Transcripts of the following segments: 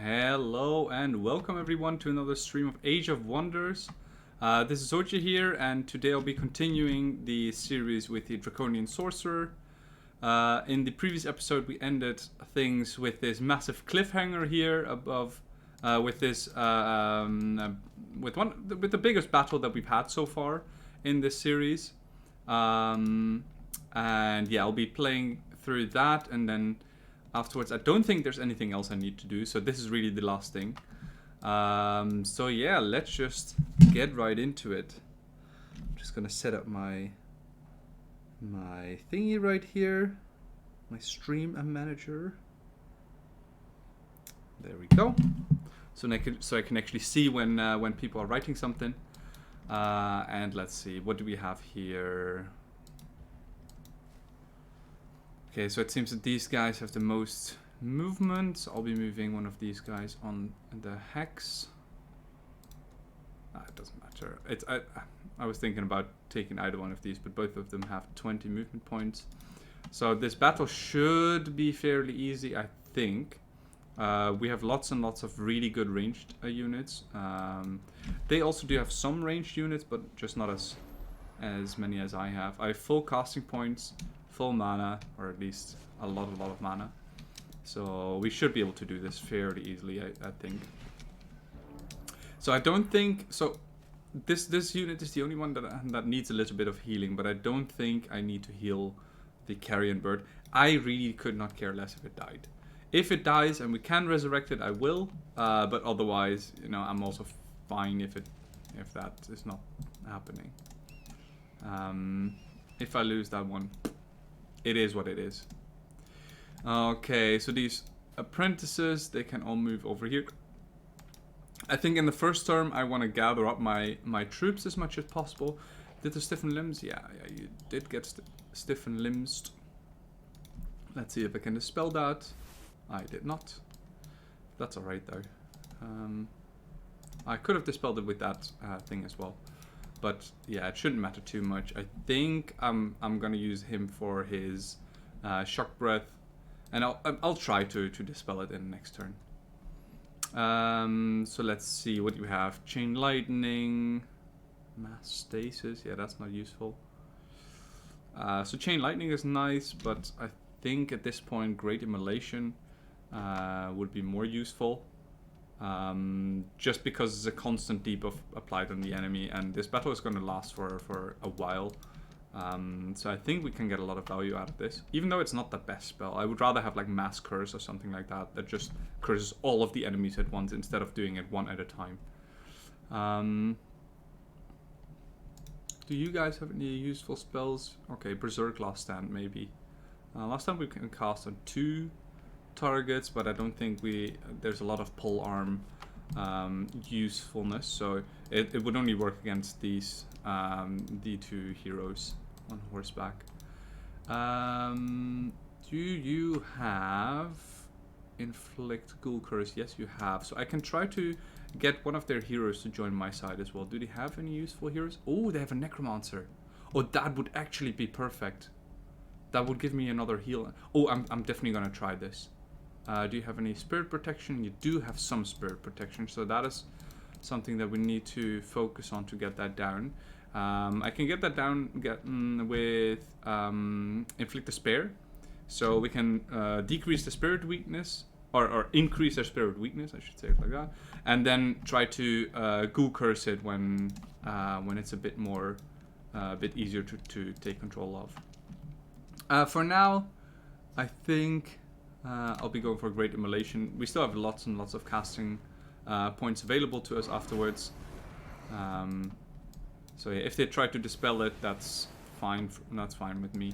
Hello and welcome everyone to another stream of Age of Wonders. This is Ochi here, and today I'll be continuing the series with the Draconian Sorcerer. In the previous episode we ended things with this massive cliffhanger here above, with this with the biggest battle that we've had so far in this series. And yeah, I'll be playing through that, and then afterwards I don't think there's anything else I need to do, so this is really the last thing. So yeah, let's just get right into it. I'm just gonna set up my thingy right here, my stream manager. There we go. So I can actually see when people are writing something. And let's see, what do we have here? Okay, so it seems that these guys have the most movement. So I'll be moving one of these guys on the hex. It doesn't matter. I was thinking about taking either one of these, but both of them have 20 movement points. So this battle should be fairly easy, I think. We have lots and lots of really good ranged units. They also do have some ranged units, but just not as many as I have. I have full casting points, full mana, or at least a lot of mana. So we should be able to do this fairly easily, I think. So I don't think so. This unit is the only one that needs a little bit of healing, but I don't think I need to heal the carrion bird. I really could not care less if it died. If it dies and we can resurrect it, I will. But otherwise, you know, I'm also fine if that is not happening. If I lose that one, it is what it is. Okay, so these apprentices, they can all move over here. I think in the first term I want to gather up my troops as much as possible. Did the stiffen limbs? Yeah, you did get stiffen limbs. Let's see if I can dispel that. I did not. That's alright though. I could have dispelled it with that thing as well. But yeah, it shouldn't matter too much. I think I'm gonna use him for his shock breath, and I'll try to dispel it in the next turn. So let's see what you have. Chain lightning, mass stasis. Yeah, that's not useful. So chain lightning is nice, but I think at this point great immolation would be more useful. Just because it's a constant debuff applied on the enemy, and this battle is going to last for a while. So I think we can get a lot of value out of this, even though it's not the best spell. I would rather have like Mass Curse or something like that just curses all of the enemies at once instead of doing it one at a time. Do you guys have any useful spells? Okay, Berserk Last Stand maybe. Last time we can cast on 2 targets, but I don't think there's a lot of pole arm usefulness, so it would only work against these D2 heroes on horseback. Do you have inflict ghoul curse? Yes, you have. So I can try to get one of their heroes to join my side as well. Do they have any useful heroes? Oh, they have a necromancer. Oh, that would actually be perfect. That would give me another heal. Oh, I'm definitely gonna try this. Do you have any spirit protection? You do have some spirit protection, so that is something that we need to focus on to get that down. I can get that down with inflict despair, so we can decrease the spirit weakness, or increase their spirit weakness, I should say it like that, and then try to ghoul curse it when it's a bit easier to take control of. For now, I think I'll be going for Great Immolation. We still have lots and lots of casting points available to us afterwards. So yeah, if they try to dispel it, that's fine. That's fine with me.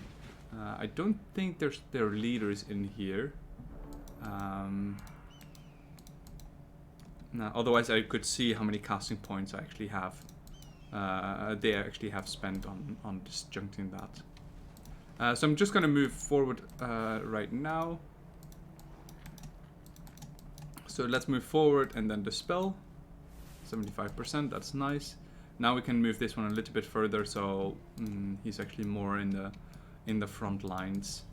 I don't think their leaders in here. No, otherwise I could see how many casting points I actually have. They actually have spent on disjuncting that. So I'm just going to move forward right now. So let's move forward and then dispel. 75%, that's nice. Now we can move this one a little bit further, so he's actually more in the front lines.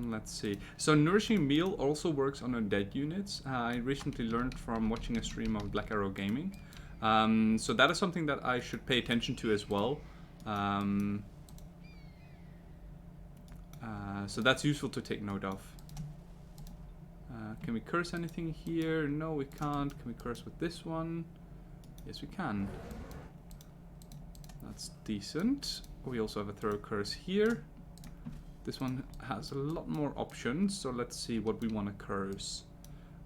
Let's see. So Nourishing Meal also works on undead units. I recently learned from watching a stream of Black Arrow Gaming. So that is something that I should pay attention to as well. So that's useful to take note of. Can we curse anything here? No, we can't. Can we curse with this one? Yes, we can. That's decent. We also have a throw curse here. This one has a lot more options, so let's see what we want to curse.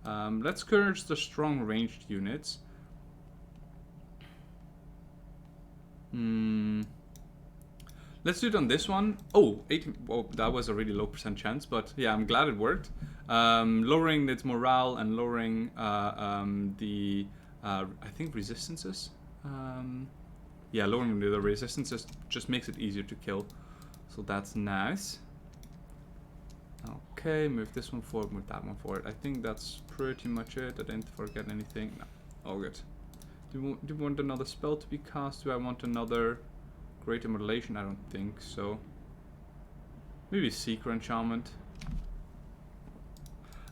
Let's curse the strong ranged units. Let's do it on this one. Oh, 18. Oh, that was a really low % chance, but yeah, I'm glad it worked. Lowering its morale and lowering the I think resistances. Yeah, lowering the resistances just makes it easier to kill, so that's nice. Okay, move this one forward, move that one forward. I think that's pretty much it. I didn't forget anything. No, all good. Do you want another spell to be cast? Do I want another Great Immolation? I don't think so. Maybe Seeker Enchantment.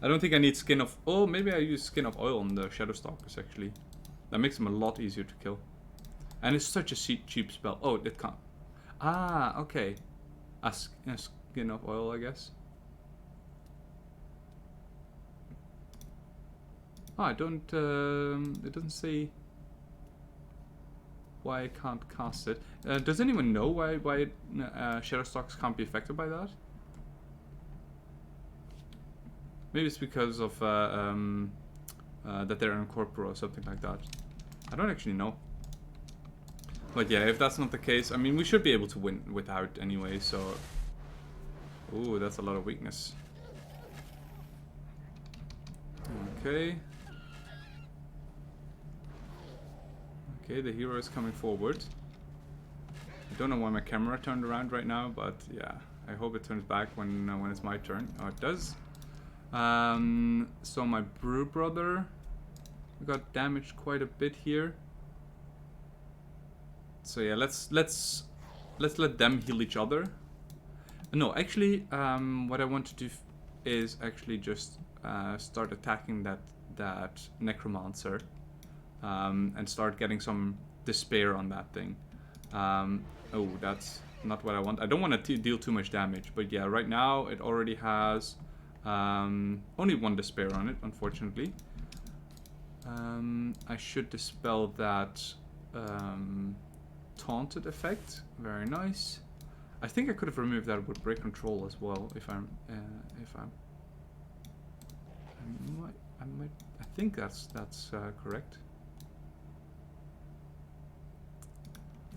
I don't think I need Skin of... Oh, maybe I use Skin of Oil on the Shadowstalkers, actually. That makes them a lot easier to kill. And it's such a cheap spell. Oh, it can't... Ah, okay. A Skin of Oil, I guess. Oh, I don't... it doesn't say... why I can't cast it. Does anyone know why Shadowstalkers can't be affected by that? Maybe it's because of that they're incorporeal or something like that. I don't actually know. But yeah, if that's not the case, I mean, we should be able to win without anyway, so... Ooh, that's a lot of weakness. Okay. Okay, the hero is coming forward. I don't know why my camera turned around right now, but yeah, I hope it turns back when it's my turn. Oh, it does. So my brew brother got damaged quite a bit here. So yeah, let's let them heal each other. No, actually, what I want to do is actually just start attacking that necromancer. And start getting some despair on that thing. Oh, that's not what I want. I don't want to deal too much damage, but yeah, right now it already has only one despair on it, unfortunately. I should dispel that taunted effect. Very nice. I think I could have removed that with break control as well, if I'm I think that's correct.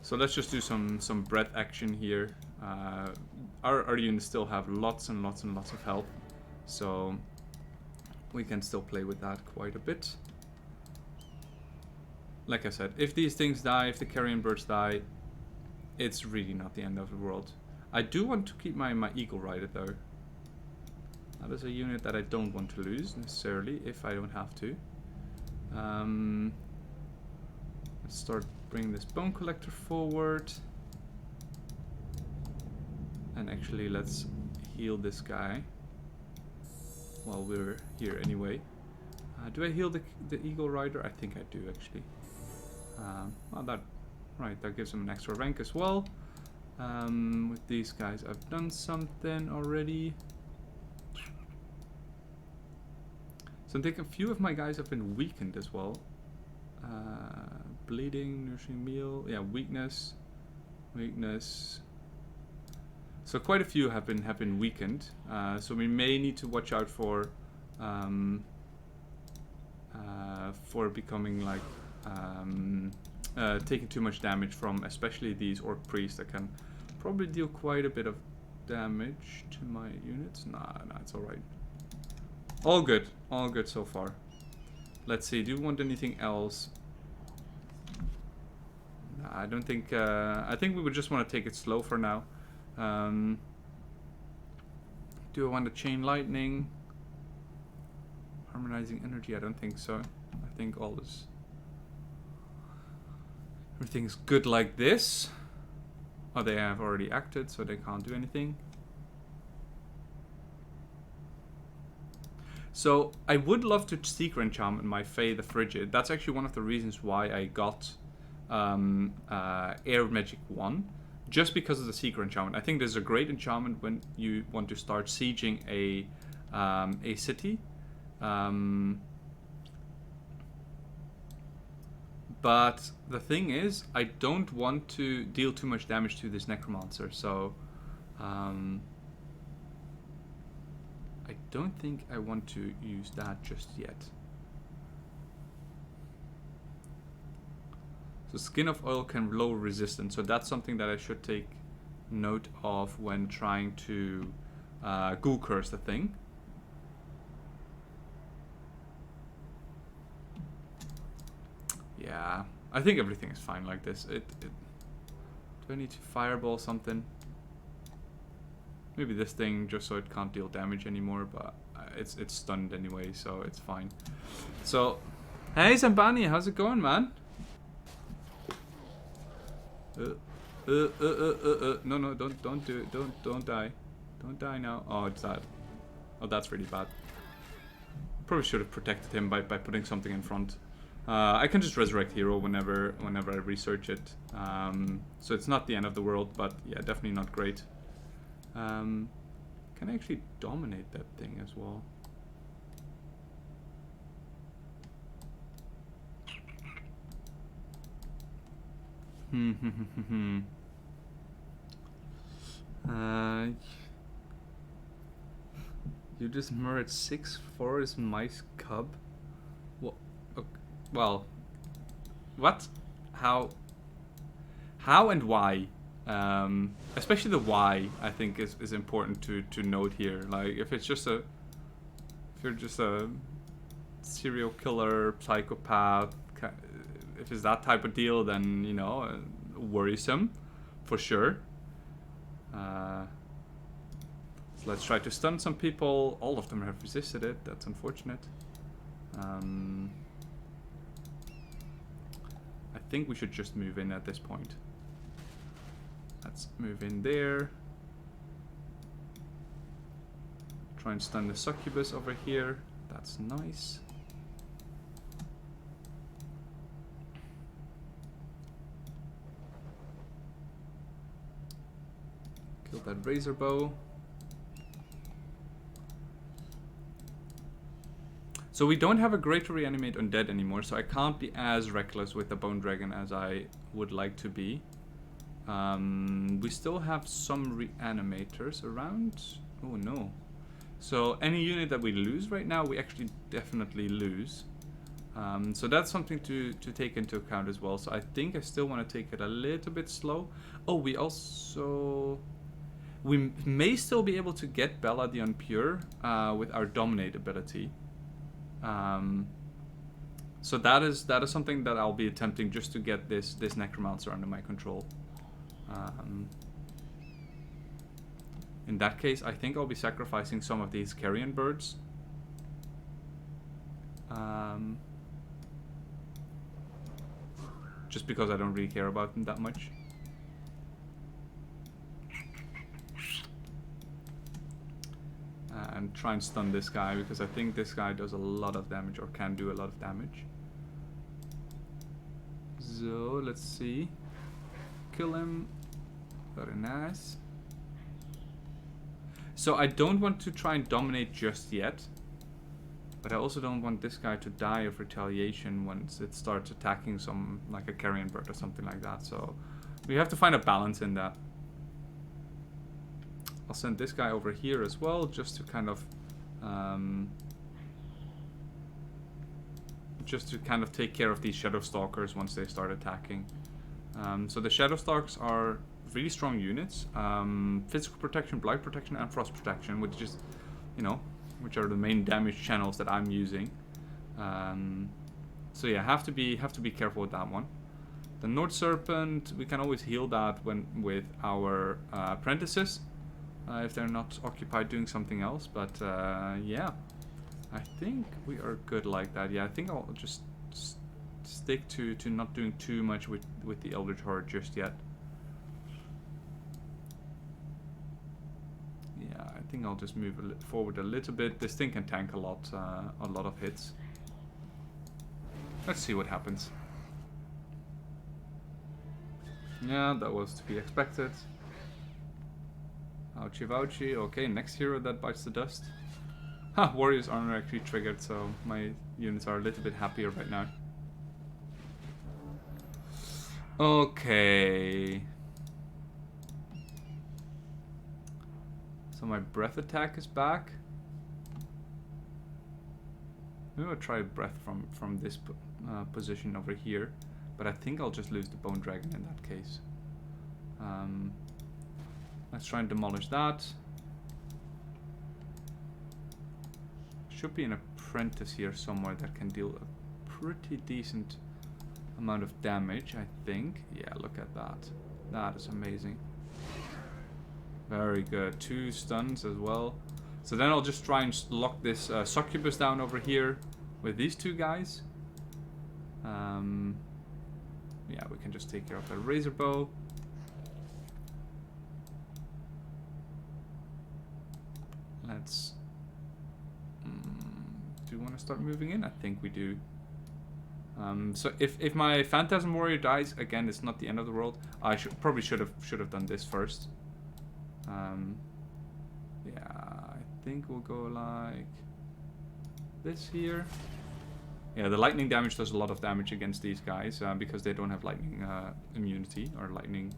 So let's just do some breath action here. Our units still have lots and lots and lots of health, so we can still play with that quite a bit. Like I said, if these things die, if the carrion birds die, it's really not the end of the world. I do want to keep my Eagle Rider though. That is a unit that I don't want to lose necessarily if I don't have to. Let's start bringing this Bone Collector forward. And actually let's heal this guy while we're here anyway. Do I heal the Eagle Rider? I think I do actually. Well, that gives him an extra rank as well. With these guys I've done something already. So I think a few of my guys have been weakened as well. Bleeding, Nourishing Meal, yeah, weakness. So quite a few have been weakened. So we may need to watch out for becoming like taking too much damage from especially these Orc Priests that can probably deal quite a bit of damage to my units. Nah, it's alright. All good so far. Let's see, do you want anything else? Nah, I don't think, I think we would just want to take it slow for now. Do I want to Chain Lightning? Harmonizing Energy? I don't think so. I think everything's good like this. Oh, they have already acted, so they can't do anything. So I would love to Secret Enchantment my Fae the Frigid. That's actually one of the reasons why I got Air Magic 1. Just because of the Secret Enchantment. I think there's a great enchantment when you want to start sieging a city. But the thing is, I don't want to deal too much damage to this Necromancer, so I don't think I want to use that just yet. So Skin of Oil can lower resistance, so that's something that I should take note of when trying to Ghoul Curse the thing. Yeah, I think everything is fine like this. Do I need to Fireball something? Maybe this thing, just so it can't deal damage anymore, but it's stunned anyway, so it's fine. So, hey Zambani, how's it going, man? No, don't do it. Don't die. Don't die now. Oh, it's that. Oh, that's really bad. Probably should have protected him by putting something in front. I can just resurrect hero whenever I research it. So it's not the end of the world, but yeah, definitely not great. Can I actually dominate that thing as well? You just murdered 6 forest mice cub? Well, okay. Well, what? How and why? Especially the why, I think is important to note here. Like if you're just a serial killer, psychopath, if it's that type of deal, then you know, worrisome, for sure. So let's try to stun some people. All of them have resisted it. That's unfortunate. I think we should just move in at this point. Let's move in there. Try and stun the succubus over here. That's nice. Kill that razor bow. So we don't have a great to reanimate undead anymore, so I can't be as reckless with the bone dragon as I would like to be. We still have some reanimators around. Oh no. So any unit that we lose right now, we actually definitely lose. So that's something to take into account as well. So I think I still want to take it a little bit slow. Oh, we may still be able to get Bella the Unpure with our Dominate ability. So that is something that I'll be attempting just to get this Necromancer under my control. In that case, I think I'll be sacrificing some of these carrion birds. Just because I don't really care about them that much. And try and stun this guy, because I think this guy does a lot of damage, or can do a lot of damage. So, let's see. Kill him. Very nice. So I don't want to try and dominate just yet. But I also don't want this guy to die of retaliation once it starts attacking some, like a carrion bird or something like that. So we have to find a balance in that. I'll send this guy over here as well, just to kind of take care of these Shadow Stalkers once they start attacking. So the Shadow Stalkers are really strong units. Physical protection, blight protection, and frost protection, which is, you know, which are the main damage channels that I'm using. So yeah, have to be careful with that one. The Nord Serpent, we can always heal that with our apprentices. If they're not occupied doing something else, but yeah, I think we are good like that. Yeah, I think I'll just stick to not doing too much with the Eldritch Horde just yet. Yeah, I think I'll just move forward a little bit. This thing can tank a lot of hits. Let's see what happens. Yeah, that was to be expected. Ouchie vouchie. Okay, next hero that bites the dust. Ha, warriors aren't actually triggered, so my units are a little bit happier right now. Okay. So my breath attack is back. Maybe I'll try breath from this position over here, but I think I'll just lose the bone dragon in that case. Let's try and demolish that. Should be an apprentice here somewhere that can deal a pretty decent amount of damage, I think. Yeah, look at that. That is amazing. Very good. 2 stuns as well. So then I'll just try and lock this succubus down over here with these 2 guys. Yeah, we can just take care of the razor bow. Let's... do we want to start moving in? I think we do. So if my Phantasm Warrior dies, again, it's not the end of the world. I probably should have done this first. Yeah, I think we'll go like this here. Yeah, the lightning damage does a lot of damage against these guys because they don't have lightning immunity or lightning.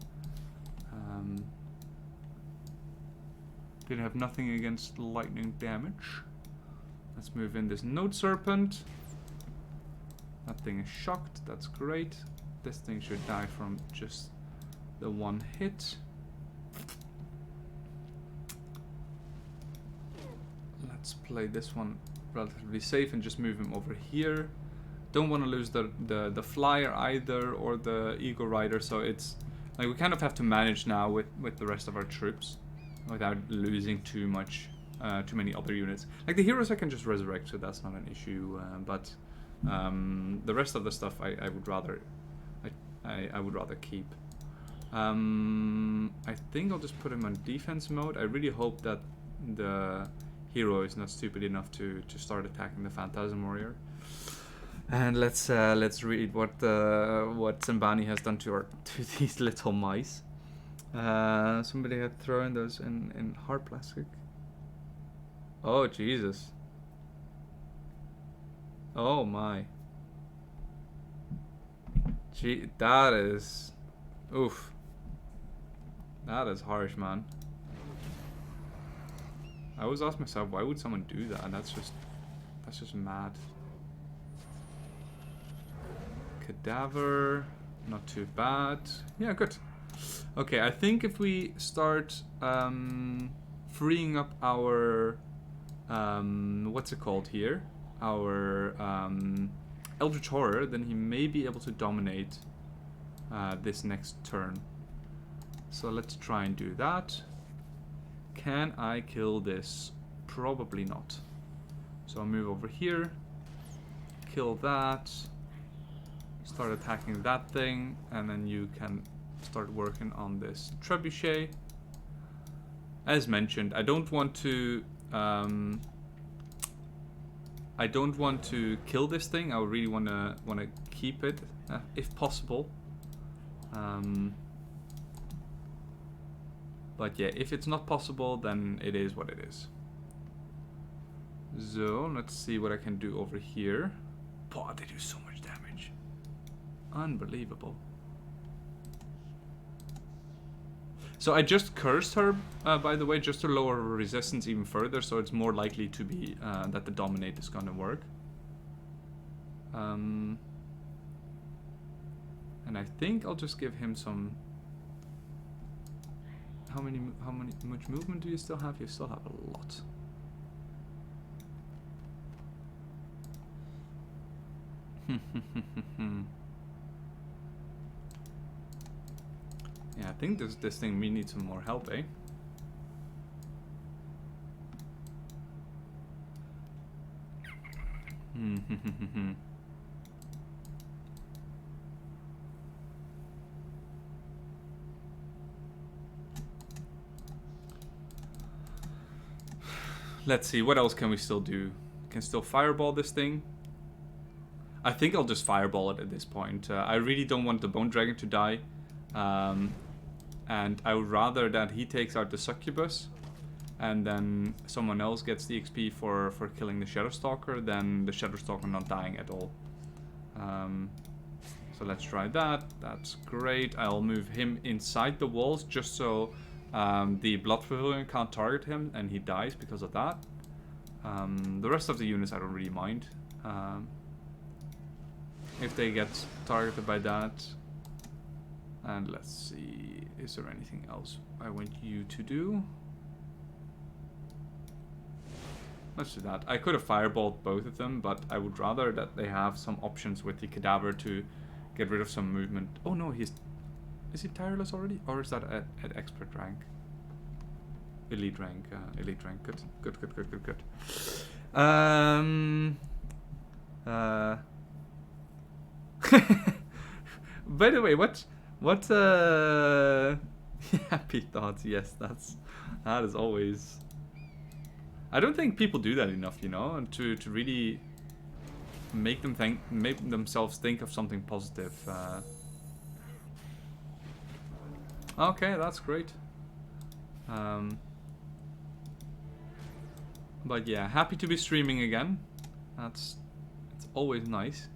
They have nothing against lightning damage. Let's move in this Node Serpent. That thing is shocked. That's great. This thing should die from just the 1 hit. Let's play this one relatively safe and just move him over here. Don't want to lose the flyer either or the Eagle Rider, so it's like we kind of have to manage now with the rest of our troops without losing too many other units. Like the heroes I can just resurrect, so that's not an issue, but the rest of the stuff I would rather keep. I think I'll just put him on defense mode. I really hope that the hero is not stupid enough to start attacking the Phantasm Warrior. And let's read what Zambani has done to these little mice. Somebody had thrown those in hard plastic. Oh Jesus. Oh my. Gee, that is... Oof. That is harsh, man. I always ask myself, why would someone do that? That's just mad. Cadaver, not too bad. Yeah, good. Okay, I think if we start freeing up our what's it called here? Our Eldritch Horror, then he may be able to dominate this next turn. So let's try and do that. Can I kill this? Probably not. So I'll move over here, kill that, start attacking that thing, and then you can start working on this trebuchet. As mentioned, I don't want to kill this thing. I really want to keep it if possible. But yeah, if it's not possible, then it is what it is. So let's see what I can do over here. Boy, they do so much damage. Unbelievable. So I just cursed her, by the way, just to lower her resistance even further, so it's more likely to be that the dominate is gonna work. And I think I'll just give him some. How much movement do you still have? You still have a lot. Yeah, I think this thing may need some more help, eh? Let's see, what else can we still do? Can still fireball this thing. I think I'll just fireball it at this point. I really don't want the bone dragon to die. And I would rather that he takes out the succubus and then someone else gets the XP for killing the Shadowstalker than the Shadowstalker not dying at all. So let's try that. That's great. I'll move him inside the walls just so the Blood Pavilion can't target him and he dies because of that. The rest of the units I don't really mind. If they get targeted by that. And let's see, is there anything else I want you to do? Let's do that. I could have fireballed both of them, but I would rather that they have some options with the cadaver to get rid of some movement. Oh no, is he tireless already? Or is that at expert rank? Elite rank, Good. By the way, what happy thoughts, yes, that is always. I don't think people do that enough, you know, and to really make themselves think of something positive. Okay, that's great. But yeah, happy to be streaming again. It's always nice.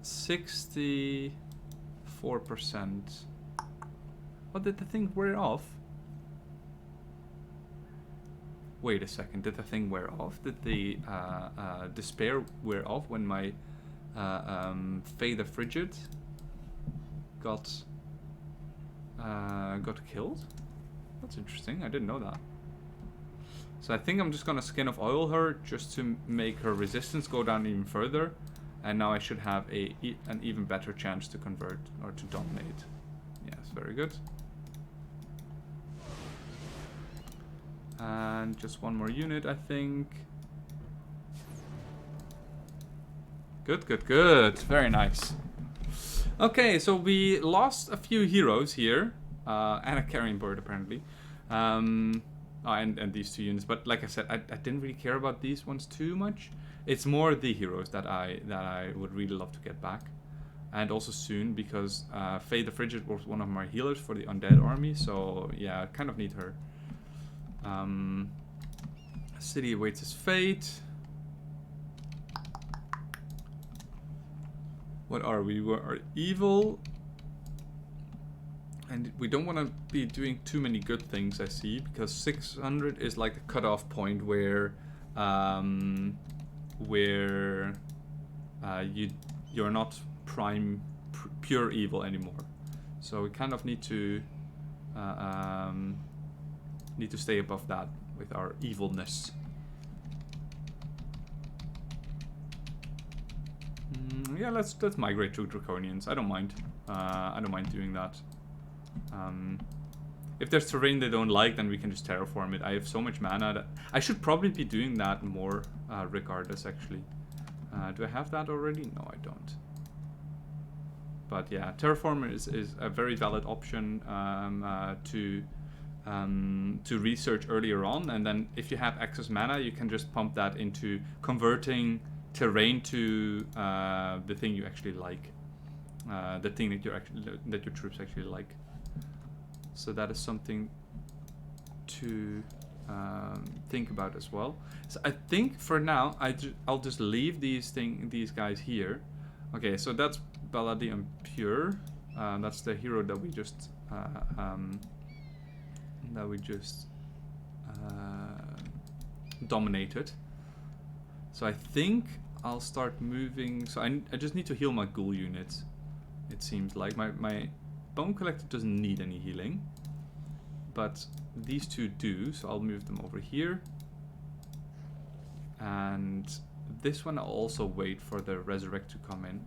64%. What, did the thing wear off? Wait a second, did the thing wear off? Did the despair wear off when my Fade the Frigid got killed? That's interesting, I didn't know that. So I think I'm just gonna Skin of Oil her just to make her resistance go down even further. And now I should have an even better chance to convert or to dominate. Yes, very good. And just one more unit, I think. Good. Very nice. Okay, so we lost a few heroes here. And a carrying bird, apparently. And these two units. But like I said, I didn't really care about these ones too much. It's more the heroes that I would really love to get back. And also soon, because Fade the Frigid was one of my healers for the undead army. So yeah, I kind of need her. City awaits his fate. What are we? We are evil. And we don't want to be doing too many good things, I see. Because 600 is like the cutoff point where you're not pure evil anymore. So we kind of need to stay above that with our evilness. Yeah, let's migrate to Draconians. I don't mind. I don't mind doing that. If there's terrain they don't like, then we can just terraform it. I have so much mana that I should probably be doing that more, regardless. Actually, do I have that already? No, I don't. But yeah, terraform is a very valid option to research earlier on, and then if you have excess mana, you can just pump that into converting terrain to the thing you actually like, the thing that your troops actually like. So that is something to think about as well. So I think for now I'll just leave these guys here. Okay, so that's Baladi and Pure. That's the hero that we just dominated. So I think I'll start moving. So I just need to heal my ghoul units. It seems like my Bone Collector doesn't need any healing, but these two do. So I'll move them over here. And this one I'll also wait for the Resurrect to come in.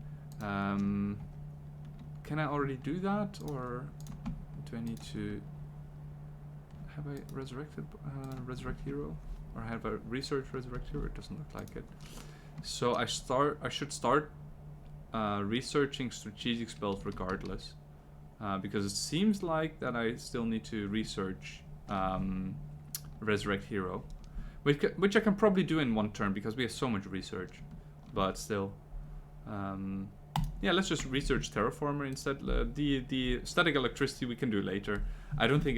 Can I already do that, or do I need to? Have I resurrected Resurrect Hero? Or have I researched Resurrect Hero? It doesn't look like it. So I should start researching strategic spells regardless. Because it seems like that I still need to research resurrect hero, which I can probably do in one turn because we have so much research. But still, yeah, let's just research terraformer instead. The static electricity we can do later. I don't think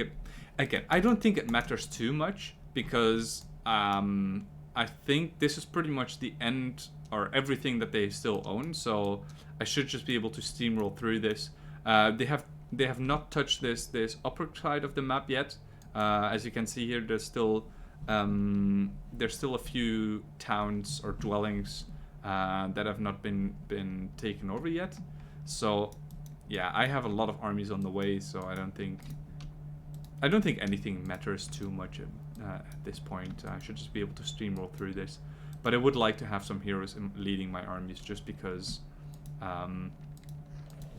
it matters too much because I think this is pretty much the end or everything that they still own. So I should just be able to steamroll through this. They have not touched this upper side of the map yet. As you can see here, there's still a few towns or dwellings that have not been taken over yet. So yeah, I have a lot of armies on the way, so I don't think anything matters too much at this point. I should just be able to steamroll through this. But I would like to have some heroes leading my armies just because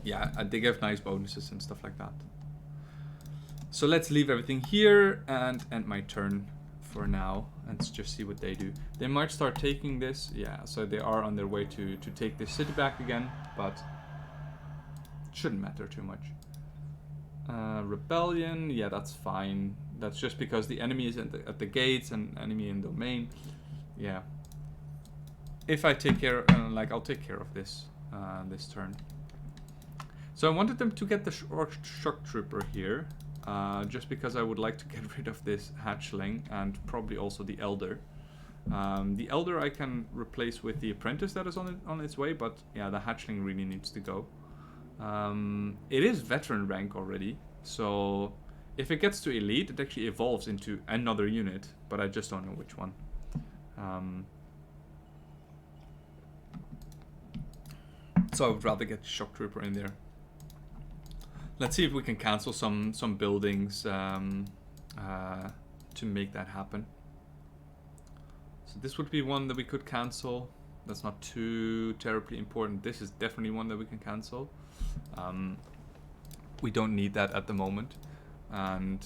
yeah, they give nice bonuses and stuff like that. So let's leave everything here and end my turn for now and just see what they do. They might start taking this. Yeah, so they are on their way to take this city back again, but it shouldn't matter too much. Rebellion, yeah, that's fine. That's just because the enemy is at the gates and enemy in domain. Yeah. If I take care, I'll take care of this this turn. So I wanted them to get the shock trooper here, just because I would like to get rid of this hatchling and probably also the elder. The elder I can replace with the apprentice that is on its way, but yeah, the hatchling really needs to go. It is veteran rank already, so if it gets to elite, it actually evolves into another unit, but I just don't know which one. So I would rather get shock trooper in there. Let's see if we can cancel some buildings to make that happen. So this would be one that we could cancel. That's not too terribly important. This is definitely one that we can cancel. We don't need that at the moment. And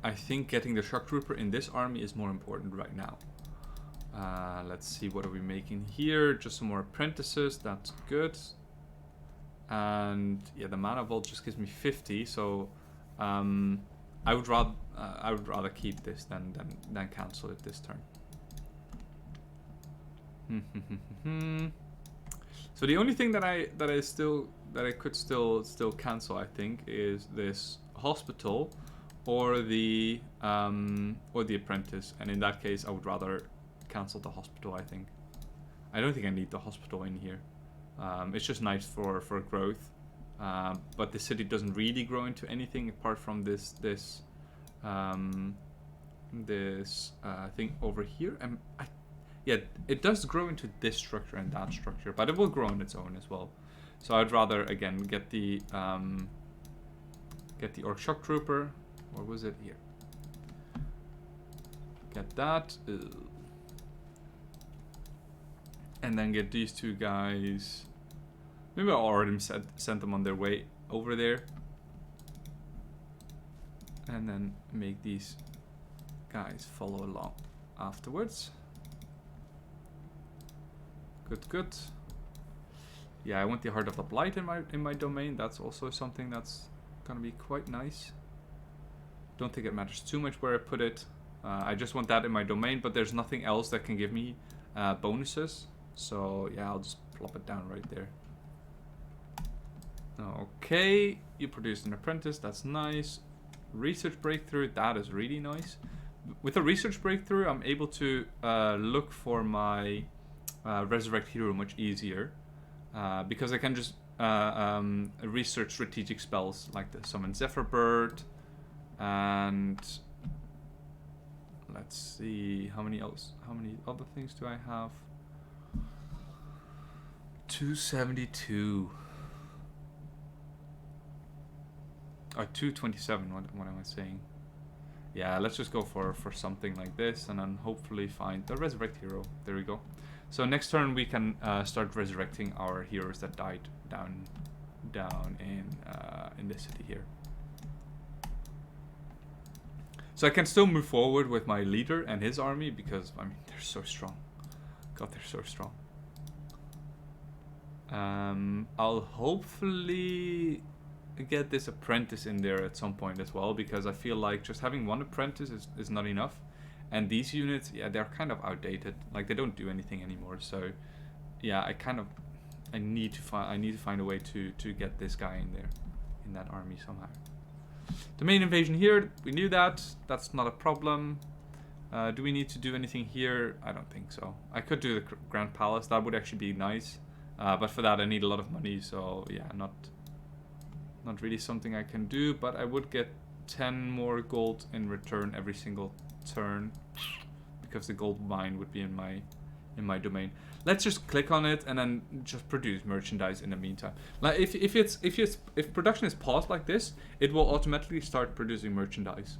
I think getting the shock trooper in this army is more important right now. Let's see, what are we making here? Just some more apprentices. That's good. And yeah, the mana vault just gives me 50, so I would rather keep this than cancel it this turn. So the only thing that I could still cancel, I think, is this hospital or the apprentice, and in that case I would rather cancel the hospital. I think I don't think I need the hospital in here. It's just nice for growth, but the city doesn't really grow into anything apart from this thing over here. Yeah, it does grow into this structure and that structure, but it will grow on its own as well. So I'd rather again get the Orc Shock Trooper, or was it here? Get that. And then get these two guys. Maybe I'll already sent them on their way over there. And then make these guys follow along afterwards. Good. Yeah, I want the Heart of the Blight in my domain. That's also something that's gonna be quite nice. Don't think it matters too much where I put it. I just want that in my domain, but there's nothing else that can give me bonuses. So yeah, I'll just plop it down right there. Okay, you produced an apprentice, that's nice. Research breakthrough, that is really nice. With a research breakthrough, I'm able to look for my resurrect hero much easier, because I can just research strategic spells like the summon Zephyr Bird, and let's see how many other things do I have. 272. Oh, 227, what am I saying? Yeah, let's just go for something like this, and then hopefully find the resurrect hero. There we go. So next turn we can start resurrecting our heroes that died down in this city here. So I can still move forward with my leader and his army because, I mean, they're so strong. God, they're so strong. I'll hopefully get this apprentice in there at some point as well, because I feel like just having one apprentice is not enough. And these units, yeah, they're kind of outdated. Like, they don't do anything anymore. So, yeah, I need to find a way to get this guy in there, in that army somehow. The main invasion here, we knew that. That's not a problem. Do we need to do anything here? I don't think so. I could do the Grand Palace. That would actually be nice. But for that, I need a lot of money. So, yeah, not really something I can do. But I would get 10 more gold in return every single turn, because the gold mine would be in my domain. Let's just click on it and then just produce merchandise in the meantime. Like if production is paused like this, it will automatically start producing merchandise.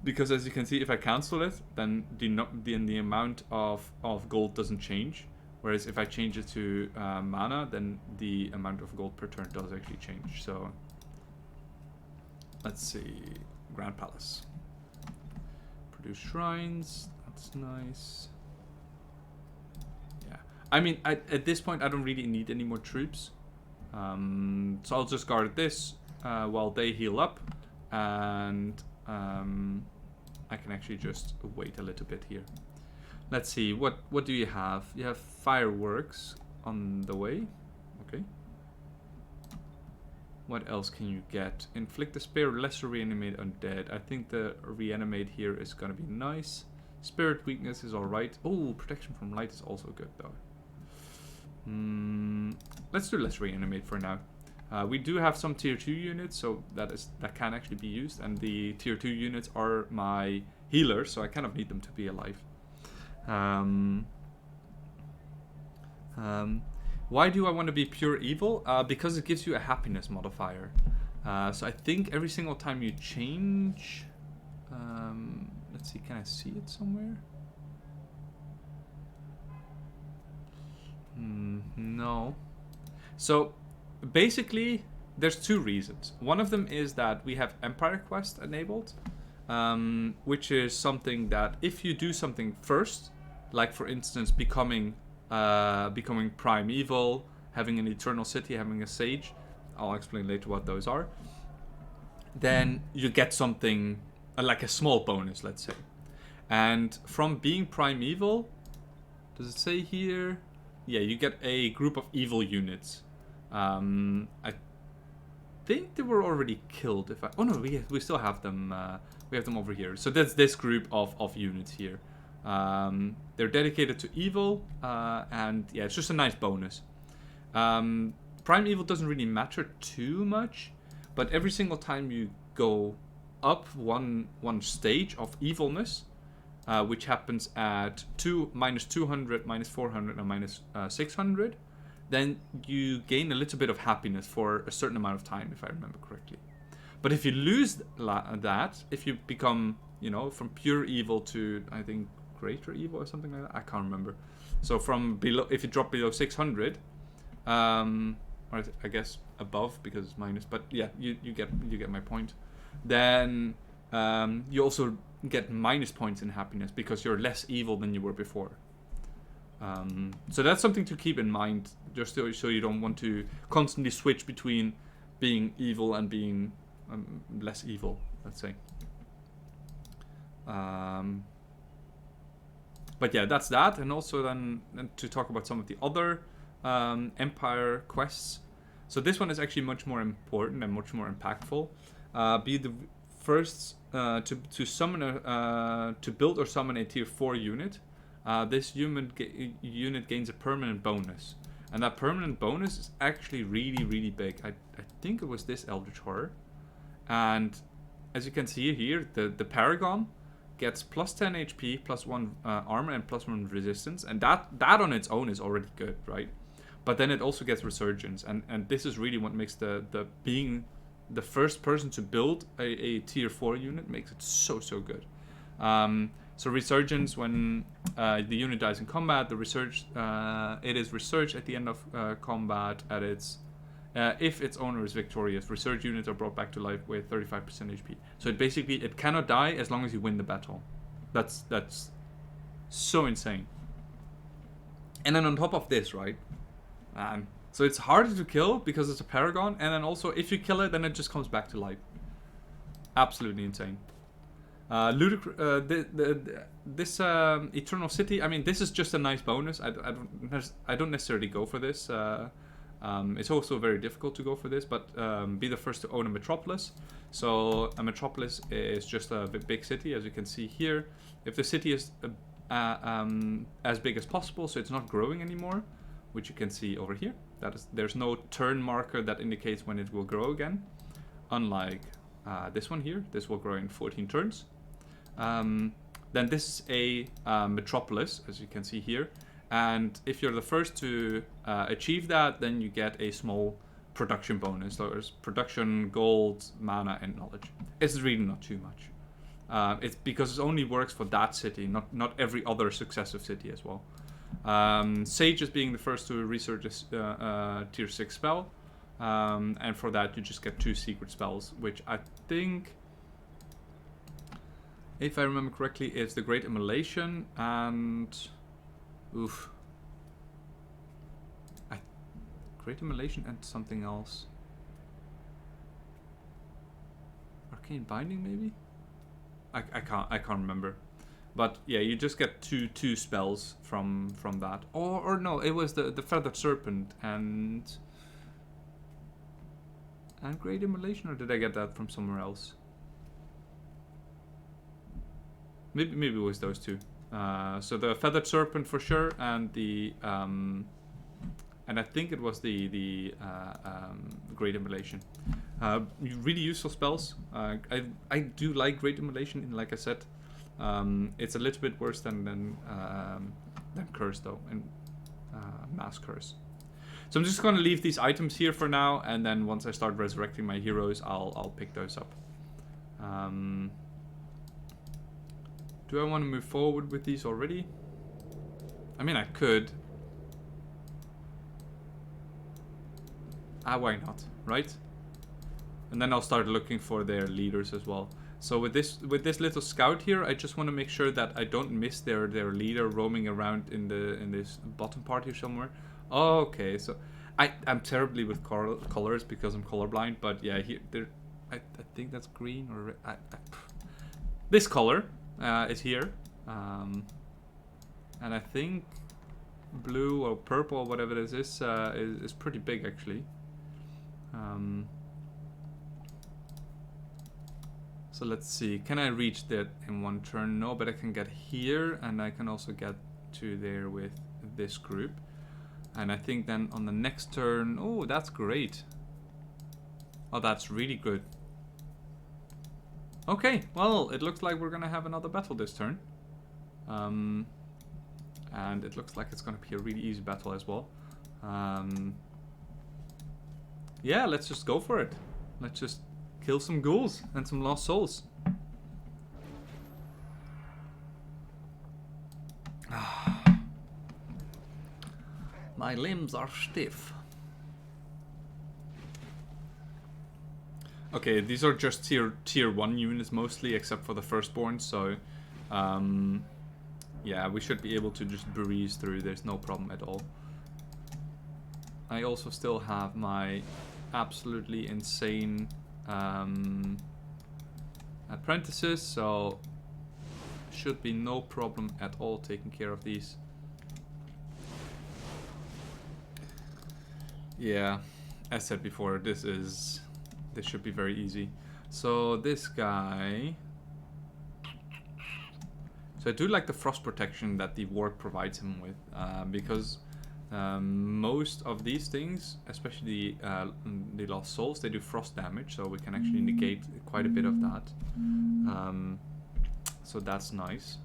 Because as you can see, if I cancel it, then the amount of gold doesn't change. Whereas if I change it to mana, then the amount of gold per turn does actually change. So let's see, Grand Palace. Produce shrines, that's nice. Yeah, I mean, at this point I don't really need any more troops. So I'll just guard this while they heal up. And I can actually just wait a little bit here. Let's see, what do you have? You have fireworks on the way. Okay. What else can you get? Inflict despair, lesser reanimate undead. I think the reanimate here is gonna be nice. Spirit weakness is alright. Oh, protection from light is also good though. Let's do less reanimate for now. We do have some tier 2 units, so that can actually be used, and the tier 2 units are my healers, so I kind of need them to be alive. Why do I want to be pure evil? Because it gives you a happiness modifier. So I think every single time you change... let's see, can I see it somewhere? No. So basically, there's two reasons. One of them is that we have Empire Quest enabled, which is something that if you do something first, like for instance becoming primeval, having an eternal city, having a sage, I'll explain later what those are, then you get something like a small bonus, let's say. And from being primeval, does it say here? Yeah, you get a group of evil units. I think they were already killed. Oh no, we still have them. We have them over here. So that's this group of units here. They're dedicated to evil, and yeah, it's just a nice bonus. Primeval doesn't really matter too much, but every single time you go up one stage of evilness, which happens at minus 200, minus 400, and minus 600, then you gain a little bit of happiness for a certain amount of time, if I remember correctly. But if you lose that, if you become, from pure evil to, I think, greater evil or something like that, I can't remember. So from below, if you drop below 600, or I guess above because it's minus, but yeah, you get my point. Then you also get minus points in happiness because you're less evil than you were before. So that's something to keep in mind, just so you don't want to constantly switch between being evil and being less evil, let's say. But yeah, that's that. And also then to talk about some of the other Empire quests. So this one is actually much more important and much more impactful. Be the first to summon to build or summon a tier 4 unit. This unit gains a permanent bonus, and that permanent bonus is actually really, really big. I think it was this Eldritch Horror, and as you can see here, the Paragon gets plus 10 HP, plus 1 armor, and plus 1 resistance, and that on its own is already good, right? But then it also gets Resurgence, and this is really what makes the being the first person to build a tier 4 unit makes it so good. So Resurgence, when the unit dies in combat, it is resurged at the end of combat at its if its owner is victorious. Resurged units are brought back to life with 35% HP. So it cannot die as long as you win the battle. That's so insane. And then on top of this, right, So it's harder to kill because it's a paragon, and then also if you kill it, then it just comes back to life. Absolutely insane. This Eternal City, I mean, this is just a nice bonus. I don't necessarily go for this. It's also very difficult to go for this, but be the first to own a metropolis. So a metropolis is just a big city, as you can see here. If the city is as big as possible, so it's not growing anymore, which you can see over here. There's no turn marker that indicates when it will grow again. Unlike this one here, this will grow in 14 turns. Then this is a metropolis, as you can see here. And if you're the first to achieve that, then you get a small production bonus. So there's production, gold, mana, and knowledge. It's really not too much. It's because it only works for that city, not every other successive city as well. Sage is being the first to research this tier 6 spell. And for that you just get 2 secret spells, which I think, if I remember correctly, is the Great Immolation and... Oof. Great Immolation and something else. Arcane Binding, maybe? I can't remember. But yeah, you just get two spells from that. Or no, it was the Feathered Serpent and Great Immolation, or did I get that from somewhere else? Maybe it was those two. So the Feathered Serpent for sure, and the and I think it was the Great Immolation. Really useful spells. I do like Great Immolation, and like I said, it's a little bit worse than Curse though, and Mass Curse. So I'm just going to leave these items here for now, and then once I start resurrecting my heroes, I'll pick those up. Do I want to move forward with these already? I mean, I could. Why not, right? And then I'll start looking for their leaders as well. So with this little scout here, I just want to make sure that I don't miss their leader roaming around in this bottom part here somewhere. Oh, okay, so I'm terribly with colors because I'm colorblind, but yeah, here I think that's green or red. This color is here, and I think blue or purple or whatever this is pretty big actually. So let's see, can I reach that in one turn? No, but I can get here, and I can also get to there with this group. And I think then on the next turn, oh, that's great. Oh, that's really good. Okay, well, it looks like we're gonna have another battle this turn. And it looks like it's gonna be a really easy battle as well. Yeah, let's just go for it. Let's just kill some ghouls and some lost souls. My limbs are stiff. Okay, these are just tier 1 units mostly, except for the firstborn, so yeah, we should be able to just breeze through. There's no problem at all. I also still have my absolutely insane apprentices, so should be no problem at all taking care of these. Yeah, as said before, this should be very easy. So this guy, so I do like the frost protection that the ward provides him with, because most of these things, especially the lost souls, they do frost damage, so we can actually negate quite a bit of that. So that's nice.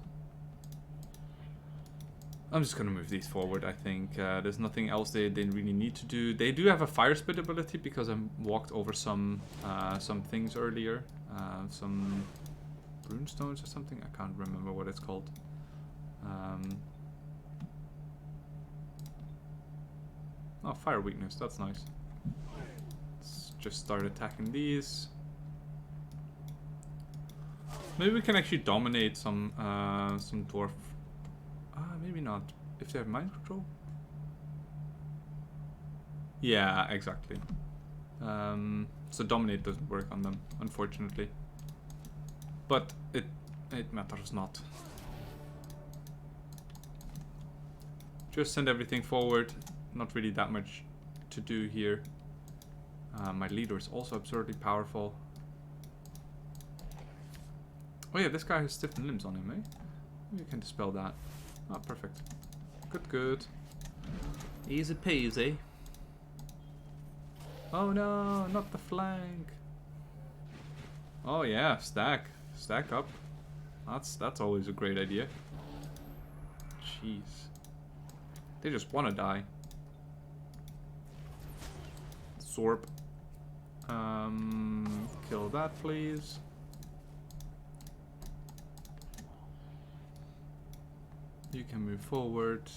I'm just gonna move these forward. I think there's nothing else they really need to do. They do have a fire spit ability because I walked over some things earlier, some runestones or something. I can't remember what it's called. Oh, fire weakness. That's nice. Let's just start attacking these. Maybe we can actually dominate some dwarf. Maybe not. If they have mind control? Yeah, exactly. So dominate doesn't work on them, unfortunately. But it matters not. Just send everything forward. Not really that much to do here. My leader is also absurdly powerful. Oh yeah, this guy has stiffened limbs on him, eh? You can dispel that. Ah, perfect. Good, good. Easy peasy. Oh no, not the flank. Oh yeah, stack. Stack up. That's always a great idea. Jeez. They just want to die. Sorb. Kill that, please. You can move forward.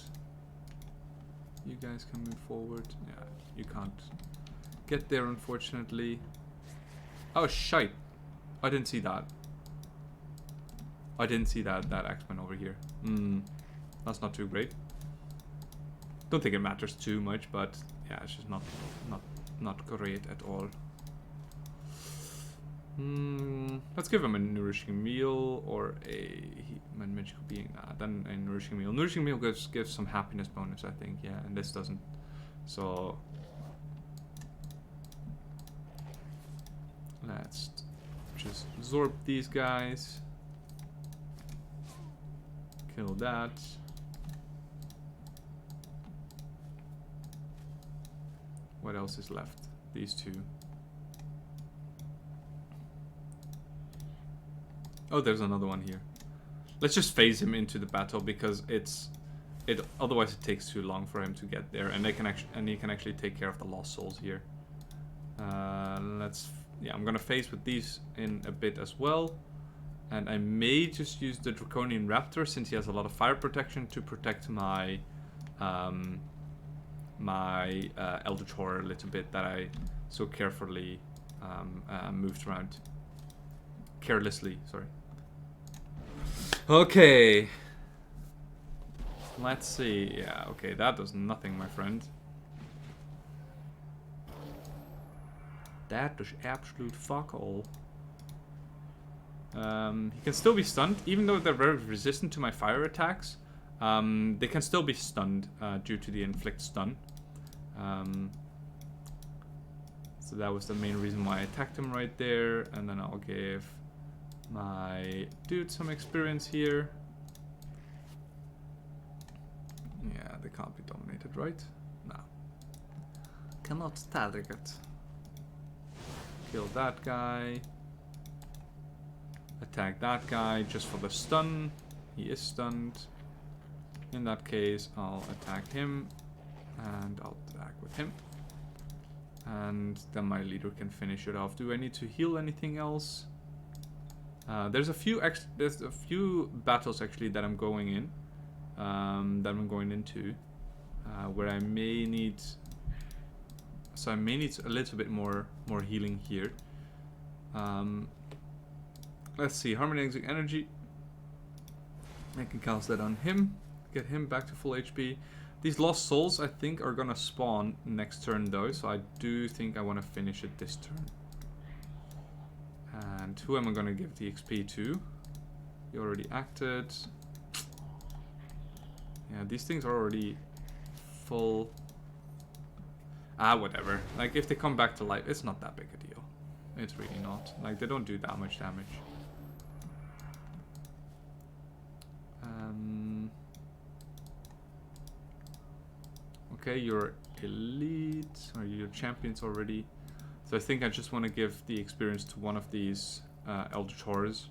You guys can move forward. Yeah, you can't get there, unfortunately. Oh, shite. I didn't see that. I didn't see that X-Men over here. That's not too great. Don't think it matters too much, but yeah, it's just not great at all. Let's give him a nourishing meal or a magical being. Then a nourishing meal. Nourishing meal gives some happiness bonus, I think. Yeah, and this doesn't. So let's just absorb these guys. Kill that. What else is left? These two. Oh, there's another one here. Let's just phase him into the battle because otherwise it takes too long for him to get there, and he can actually take care of the lost souls here. I'm gonna phase with these in a bit as well, and I may just use the Draconian Raptor since he has a lot of fire protection to protect my Eldritch Horror a little bit that I so carefully moved around. Carelessly, sorry. Okay. Let's see. Yeah, okay, that does nothing, my friend. That does absolute fuck all. He can still be stunned, even though they're very resistant to my fire attacks. They can still be stunned due to the inflict stun. So that was the main reason why I attacked him right there, and then I'll give my dude some experience here. Yeah, they can't be dominated, right? No. Cannot target. Kill that guy. Attack that guy just for the stun. He is stunned. In that case, I'll attack him. And I'll attack with him. And then my leader can finish it off. Do I need to heal anything else? There's a few battles actually that I'm going in, into, where I may need. So I may need a little bit more healing here. Let's see, harmonizing energy. I can cast that on him, get him back to full HP. These lost souls, I think, are gonna spawn next turn though, so I do think I want to finish it this turn. And who am I gonna give the XP to? He already acted. Yeah, these things are already full. Whatever. Like, if they come back to life, it's not that big a deal. It's really not. Like, they don't do that much damage. Okay, you're elite, or you're champions already. So I think I just want to give the experience to one of these Eldritch Horrors.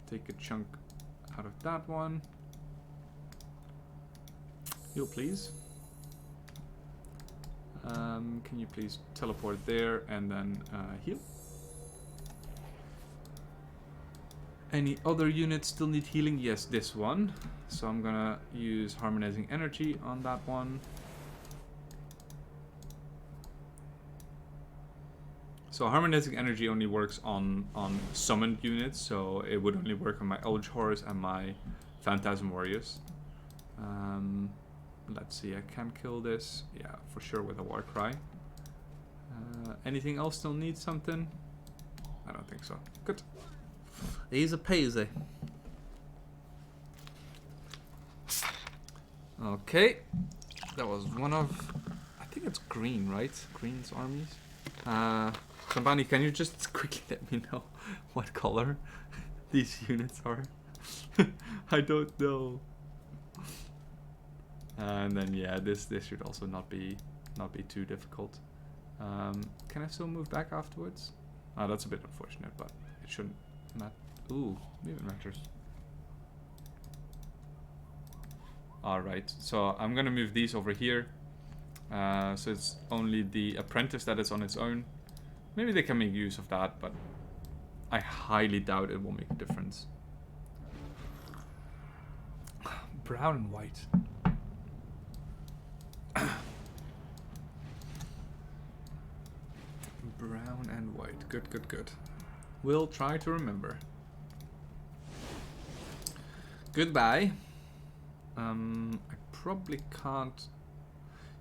Take a chunk out of that one. Heal, please. Can you please teleport there and then heal? Any other units still need healing? Yes, this one. So I'm gonna use harmonizing energy on that one. So harmonizing energy only works on summoned units, so it would only work on my Eldritch Horrors and my Phantasm Warriors. Let's see, I can kill this. Yeah, for sure with a war cry. Anything else still needs something? I don't think so. Good. Easy peasy. Okay. That was one of... I think it's green, right? Green's armies. Kambani, can you just quickly let me know what color these units are? I don't know. And then yeah, this should also not be too difficult. Can I still move back afterwards? Oh, that's a bit unfortunate, but it shouldn't matter. Ooh, maybe it matters. Alright, so I'm gonna move these over here. So it's only the apprentice that is on its own. Maybe they can make use of that, but I highly doubt it will make a difference. Brown and white. Brown and white. Good, good, good. We'll try to remember. Goodbye. I probably can't...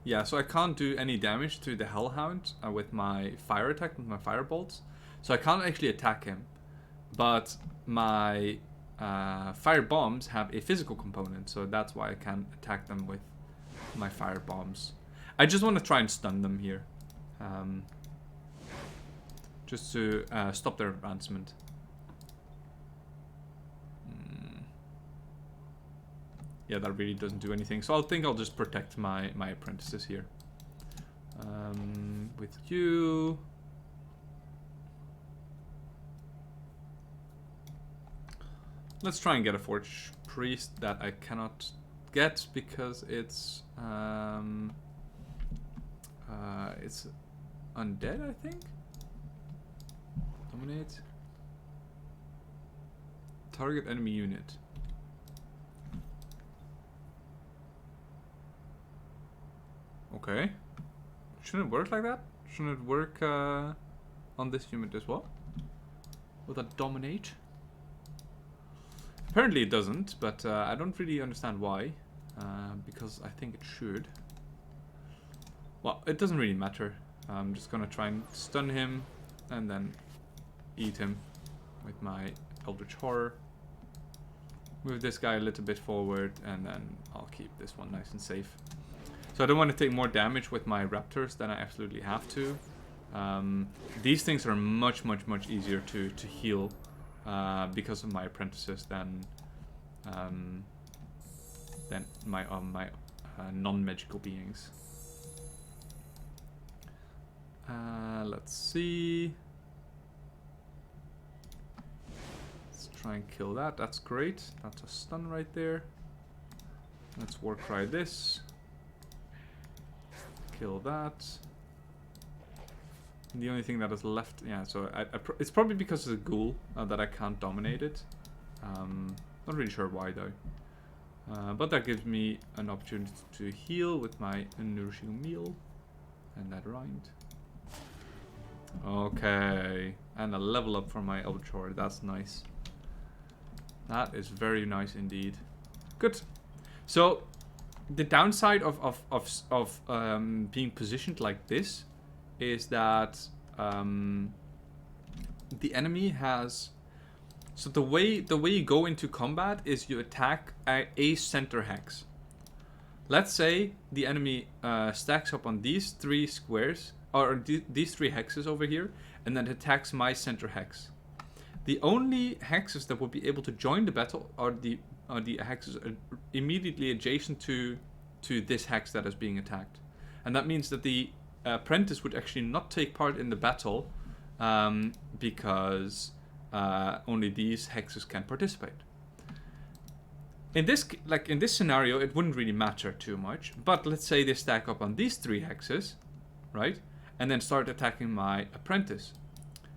Yeah, so I can't do any damage to the Hellhound with my fire attack, with my firebolts. So I can't actually attack him. But my fire bombs have a physical component, so that's why I can attack them with my fire bombs. I just want to try and stun them here. Just to stop their advancement. Yeah, that really doesn't do anything. So I think I'll just protect my apprentices here. With you. Let's try and get a Forge Priest that I cannot get because it's undead, I think. Dominate. Target enemy unit. Okay. Shouldn't it work like that? Shouldn't it work on this unit as well? With a dominate? Apparently it doesn't, but I don't really understand why. Because I think it should. Well, it doesn't really matter. I'm just gonna try and stun him and then eat him with my Eldritch Horror. Move this guy a little bit forward and then I'll keep this one nice and safe. So I don't want to take more damage with my raptors than I absolutely have to. These things are much easier to heal because of my apprentices than my non-magical beings. Let's see. Let's try and kill that. That's great. That's a stun right there. Let's Warcry this. Kill that. And the only thing that is left, yeah. So it's probably because it's a ghoul that I can't dominate it. Not really sure why though. But that gives me an opportunity to heal with my nourishing meal and that rind. Okay, and a level up for my Eldritch Horror. That's nice. That is very nice indeed. Good. So the downside of being positioned like this is that the enemy has. So the way you go into combat is you attack a center hex. Let's say the enemy stacks up on these three squares or these three hexes over here, and then attacks my center hex. The only hexes that will be able to join the battle are the hexes immediately adjacent to this hex that is being attacked, and that means that the apprentice would actually not take part in the battle because only these hexes can participate. In this scenario, it wouldn't really matter too much. But let's say they stack up on these three hexes, right, and then start attacking my apprentice.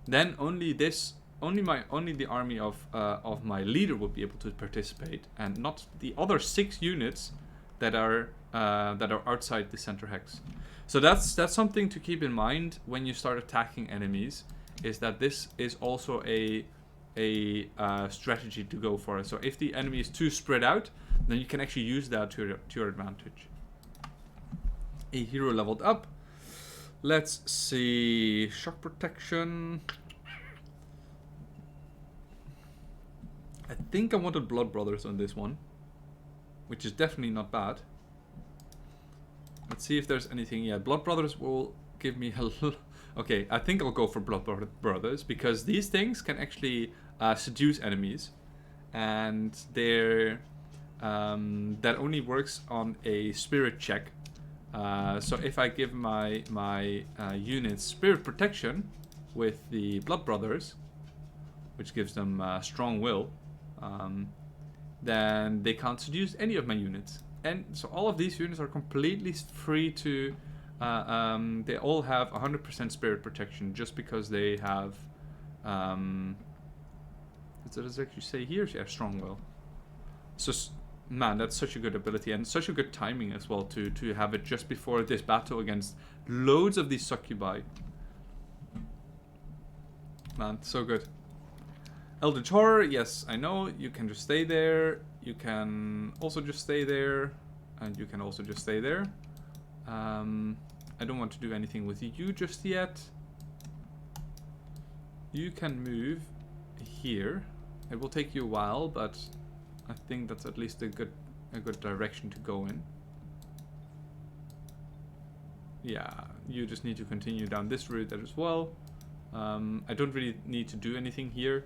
Then only the army of my leader will be able to participate, and not the other 6 units that are outside the center hex. So that's something to keep in mind when you start attacking enemies. Is that this is also a strategy to go for. So if the enemy is too spread out, then you can actually use that to your advantage. A hero leveled up. Let's see. Shock protection. I think I wanted Blood Brothers on this one, which is definitely not bad. Let's see if there's anything. Yeah, Blood Brothers will give me a little... Okay, I think I'll go for Blood Brothers because these things can actually seduce enemies, and they're that only works on a spirit check. So if I give my units spirit protection with the Blood Brothers, which gives them strong will, then they can't seduce any of my units. And so all of these units are completely free to... they all have 100% spirit protection just because they have... what does it actually say here? Yeah, strong will. So, man, that's such a good ability and such a good timing as well to have it just before this battle against loads of these succubi. Man, so good. Eldritch Horror, yes, I know. You can just stay there. You can also just stay there. And you can also just stay there. I don't want to do anything with you just yet. You can move here. It will take you a while, but I think that's at least a good direction to go in. Yeah, you just need to continue down this route there as well. I don't really need to do anything here.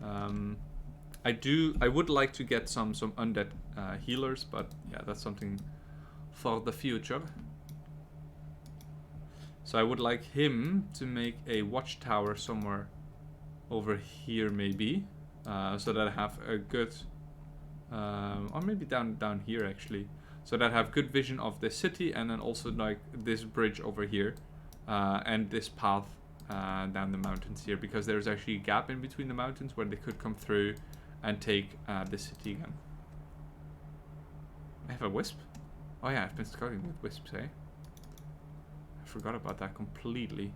I would like to get some undead healers, but yeah, that's something for the future. So I would like him to make a watchtower somewhere over here maybe, so that I have a good, or maybe down here actually, so that I have good vision of the city, and then also like this bridge over here, and this path down the mountains here, because there's actually a gap in between the mountains where they could come through and take the city again. I have a wisp? Oh yeah, I've been scouting with wisps, eh? I forgot about that completely.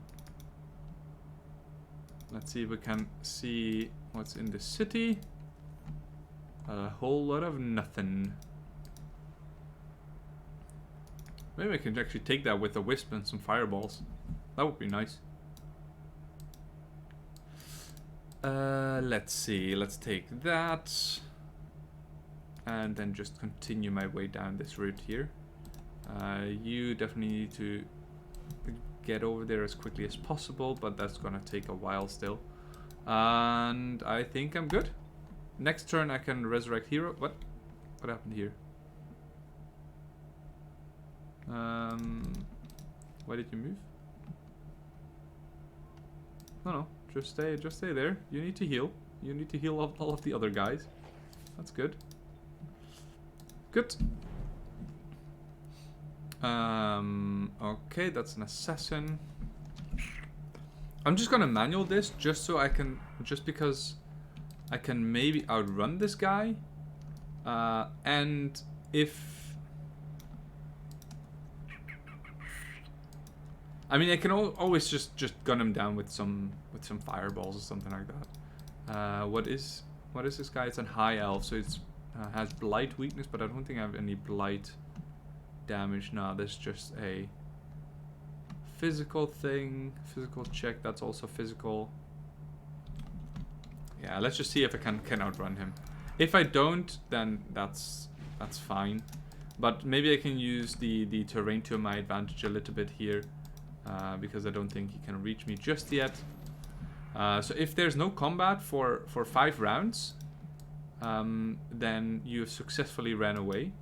Let's see if we can see what's in the city. A whole lot of nothing. Maybe I can actually take that with a wisp and some fireballs. That would be nice. Let's see. Let's take that. And then just continue my way down this route here. You definitely need to get over there as quickly as possible, but that's gonna take a while still. And I think I'm good. Next turn I can resurrect hero. What happened here? Why did you move? No, just stay there. You need to heal. You need to heal all of the other guys. That's good. Good. Okay, that's an assassin. I'm just gonna manual this just so I can, because I can maybe outrun this guy. And if, I mean, I can always just gun him down with some fireballs or something like that. What is this guy? It's a high elf, so it's has blight weakness, but I don't think I have any blight damage. No, this is just a physical thing. Physical check, that's also physical. Yeah, let's just see if I can outrun him. If I don't, then that's fine. But maybe I can use the terrain to my advantage a little bit here, because I don't think he can reach me just yet. So if there's no combat for 5 rounds, then you successfully ran away.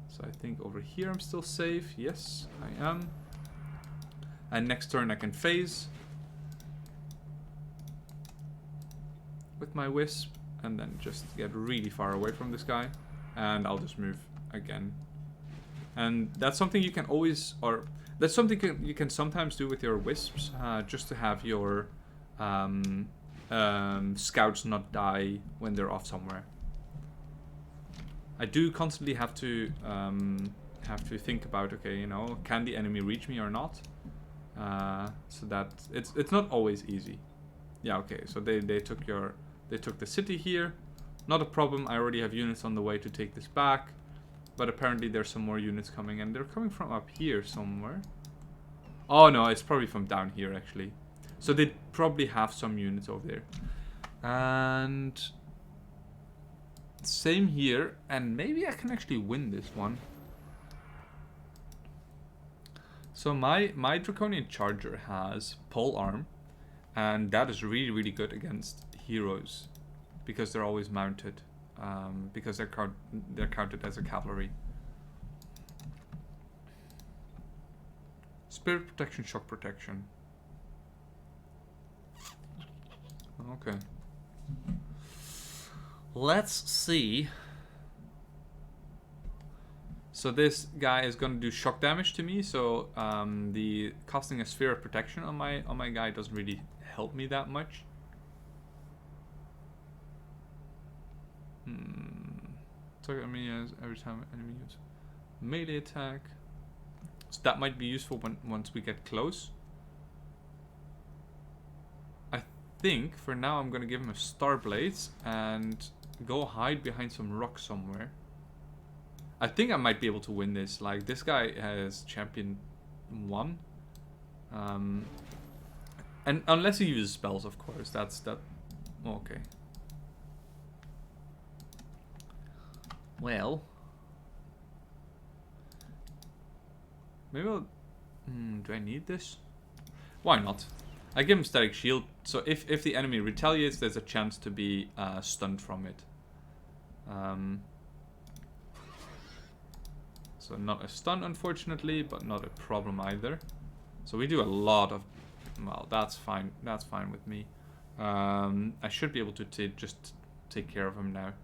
So I think over here I'm still safe. Yes, I am. And next turn I can phase with my wisp and then just get really far away from this guy, and I'll just move again. And that's something you can always, or that's something you can sometimes do with your wisps, just to have your scouts not die when they're off somewhere. I do constantly have to think about, okay, you know, can the enemy reach me or not? So that it's not always easy. Yeah, okay. So they took the city here. Not a problem, I already have units on the way to take this back. But apparently there's some more units coming, and they're coming from up here somewhere. Oh no, it's probably from down here actually. So they probably have some units over there. And same here, and maybe I can actually win this one. So my Draconian Charger has pole arm, and that is really, really good against heroes because they're always mounted, because they're counted as a cavalry. Spirit protection, shock protection. Okay. Let's see. So this guy is going to do shock damage to me. So the casting a sphere of protection on my guy doesn't really help me that much. Target enemy has every time enemy uses melee attack. So that might be useful once we get close. I think for now I'm going to give him a Star Blades and go hide behind some rocks somewhere. I think I might be able to win this. Like, this guy has champion 1. And unless he uses spells, of course. That's that. Okay. Well. Maybe I'll... do I need this? Why not? I give him static shield. So if the enemy retaliates, there's a chance to be stunned from it. So not a stun, unfortunately, but not a problem either. So we do a lot of... Well, that's fine. That's fine with me. I should be able to just take care of him now.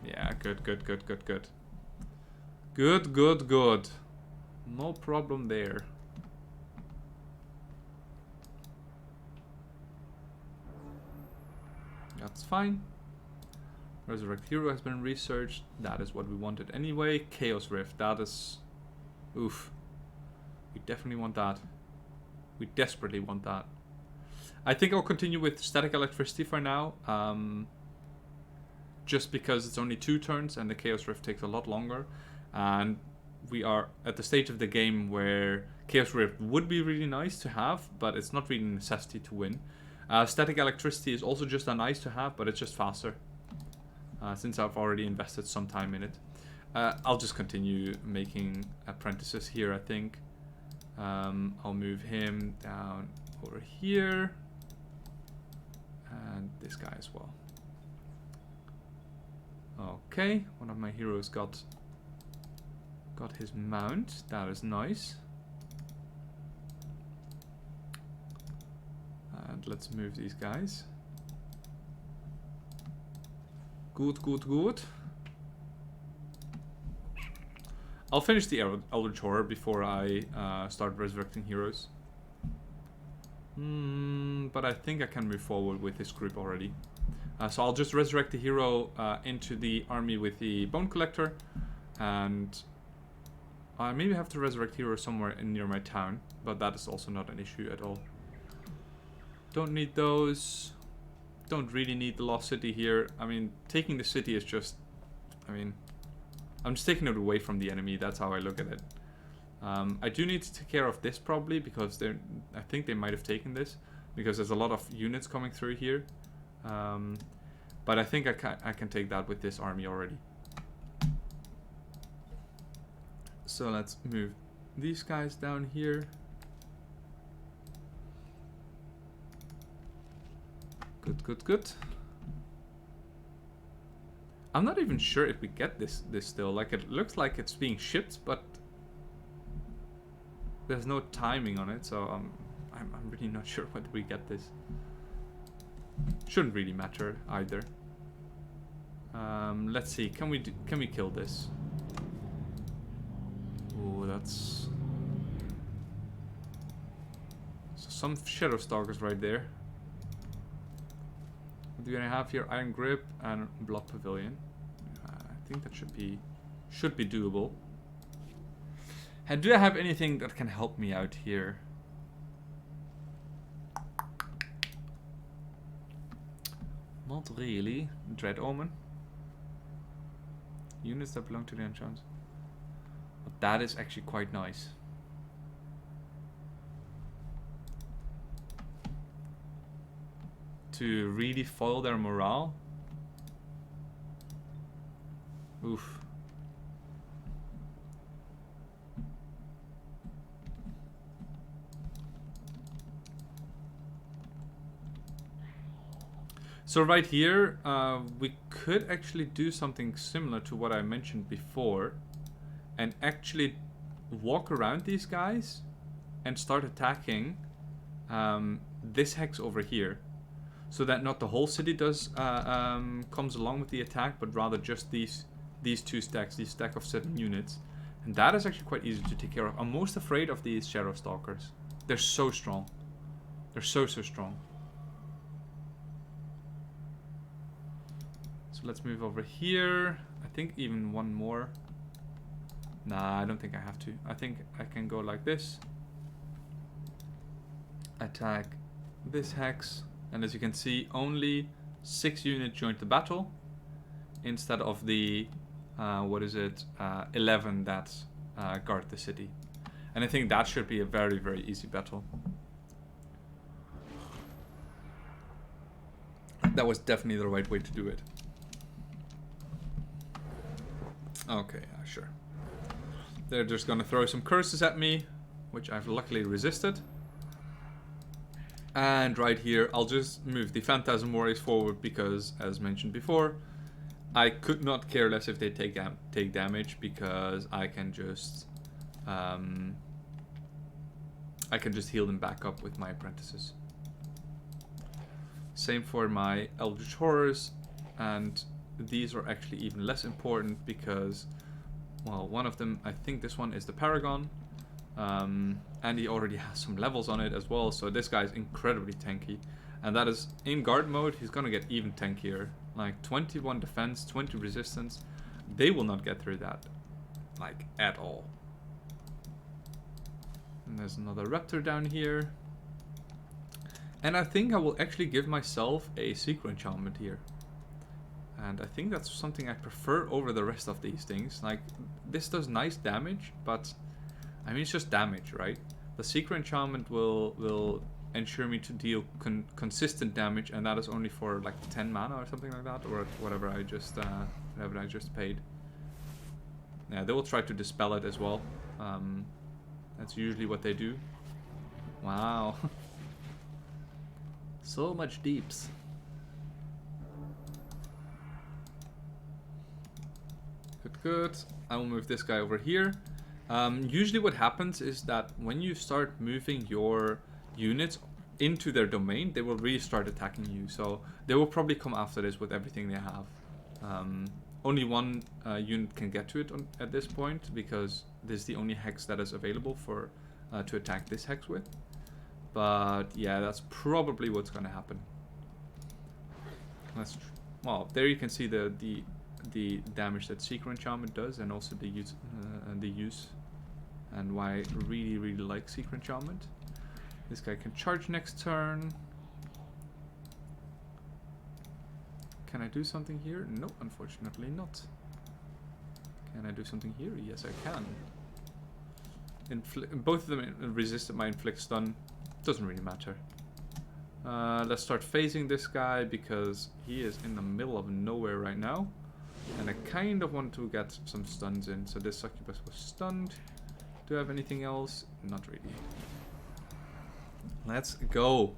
Yeah, good. Good. No problem there. That's fine. Resurrect Hero has been researched. That is what we wanted anyway. Chaos Rift. That is... Oof. We definitely want that. We desperately want that. I think I'll continue with Static Electricity for now. Just because it's only 2 turns and the Chaos Rift takes a lot longer. And we are at the stage of the game where Chaos Rift would be really nice to have, but it's not really a necessity to win. Static Electricity is also just a nice to have, but it's just faster. Since I've already invested some time in it. I'll just continue making apprentices here, I think. I'll move him down over here. And this guy as well. Okay, one of my heroes got his mount. That is nice. And let's move these guys. Good. I'll finish the Eldritch Horror before I start resurrecting heroes. But I think I can move forward with this group already. So I'll just resurrect the hero into the army with the Bone Collector. And I maybe have to resurrect hero somewhere near my town. But that is also not an issue at all. Don't need those. Don't really need the Lost City here. I mean, taking the city is just... I mean, I'm just taking it away from the enemy. That's how I look at it. I do need to take care of this probably because I think they might have taken this because there's a lot of units coming through here. But I think I can take that with this army already. So let's move these guys down here. Good. I'm not even sure if we get this still. Like, it looks like it's being shipped, but there's no timing on it, so I'm really not sure whether we get this. Shouldn't really matter either. Let's see. Can we kill this? Oh, that's... So some Shadow Stalkers right there. What do I have here? Iron Grip and Blood Pavilion. I think that should be doable. And do I have anything that can help me out here? Not really. Dread Omen. Units that belong to the enchant. But that is actually quite nice. To really foil their morale. Oof. So right here, we could actually do something similar to what I mentioned before, and actually walk around these guys and start attacking this hex over here, so that not the whole city comes along with the attack, but rather just these two stacks, these stack of 7 units, and that is actually quite easy to take care of. I'm most afraid of these Shadow Stalkers. They're so strong. They're so strong. So let's move over here. I think even one more. Nah, I don't think I have to. I think I can go like this. Attack this hex. And as you can see, only 6 units joined the battle. Instead of the, 11 that guard the city. And I think that should be a very, very easy battle. That was definitely the right way to do it. Okay, sure. They're just gonna throw some curses at me, which I've luckily resisted. And right here, I'll just move the Phantasm Warriors forward because, as mentioned before, I could not care less if they take damage, because I can just heal them back up with my apprentices. Same for my Eldritch Horrors, and these are actually even less important because, well, one of them, I think this one is the Paragon, and he already has some levels on it as well, so this guy is incredibly tanky, and that is, in guard mode, he's gonna get even tankier, like 21 defense, 20 resistance. They will not get through that, like, at all. And there's another Raptor down here, and I think I will actually give myself a Secret Enchantment here. And I think that's something I prefer over the rest of these things. Like, this does nice damage, but I mean, it's just damage, right? The Secret Enchantment will ensure me to deal consistent damage, and that is only for like 10 mana or something like that, or whatever I just paid. Yeah, they will try to dispel it as well. That's usually what they do. Wow. So much deeps. Good. I will move this guy over here. Usually what happens is that when you start moving your units into their domain, they will really start attacking you. So they will probably come after this with everything they have. Only one unit can get to it at this point, because this is the only hex that is available for to attack this hex with. But yeah, that's probably what's going to happen. Well, there you can see the damage that Secret Enchantment does, and also the use and why I really like Secret Enchantment. This guy can charge next turn. Can I do something here? No, unfortunately not. Can I do something here? Yes, I can. Both of them resisted my inflict stun. Doesn't really matter. Let's start phasing this guy because he is in the middle of nowhere right now. And I kind of want to get some stuns in. So this succubus was stunned. Do I have anything else? Not really. Let's go.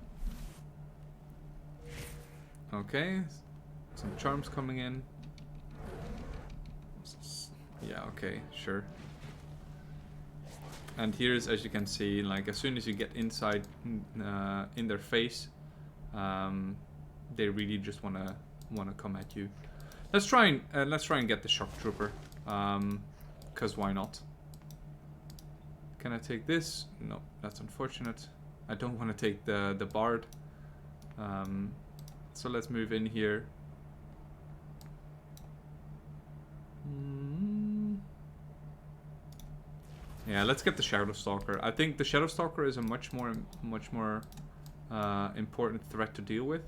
Okay. Some charms coming in. Yeah, okay, sure. And here's, as you can see, like as soon as you get inside in their face, they really just wanna come at you. Let's try and get the shock trooper, cause why not? Can I take this? No, that's unfortunate. I don't want to take the bard. So let's move in here. Yeah, let's get the Shadow Stalker. I think the Shadow Stalker is a much more important threat to deal with.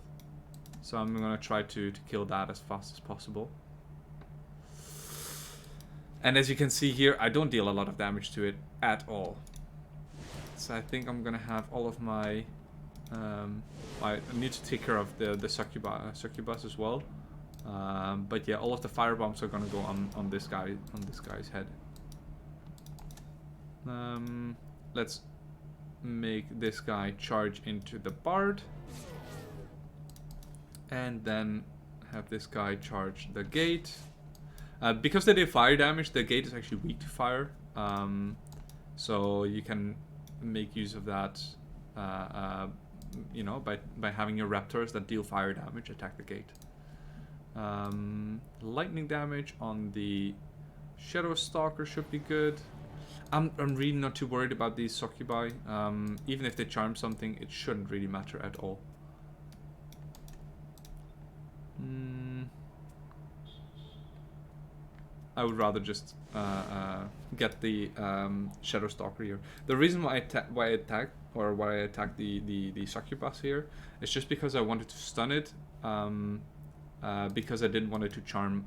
So I'm gonna try to kill that as fast as possible. And as you can see here, I don't deal a lot of damage to it at all. So I think I'm gonna have all of my... I need to take care of the succubus as well. But yeah, all of the fire bombs are gonna go on this guy's head. Let's make this guy charge into the bard. And then have this guy charge the gate. Because they did fire damage, the gate is actually weak to fire. So you can make use of that, you know, by having your raptors that deal fire damage attack the gate. Lightning damage on the Shadow Stalker should be good. I'm really not too worried about these succubi. Even if they charm something, it shouldn't really matter at all. I would rather just get the Shadow Stalker here. The reason why I attacked the succubus here is just because I wanted to stun it. Because I didn't want it to charm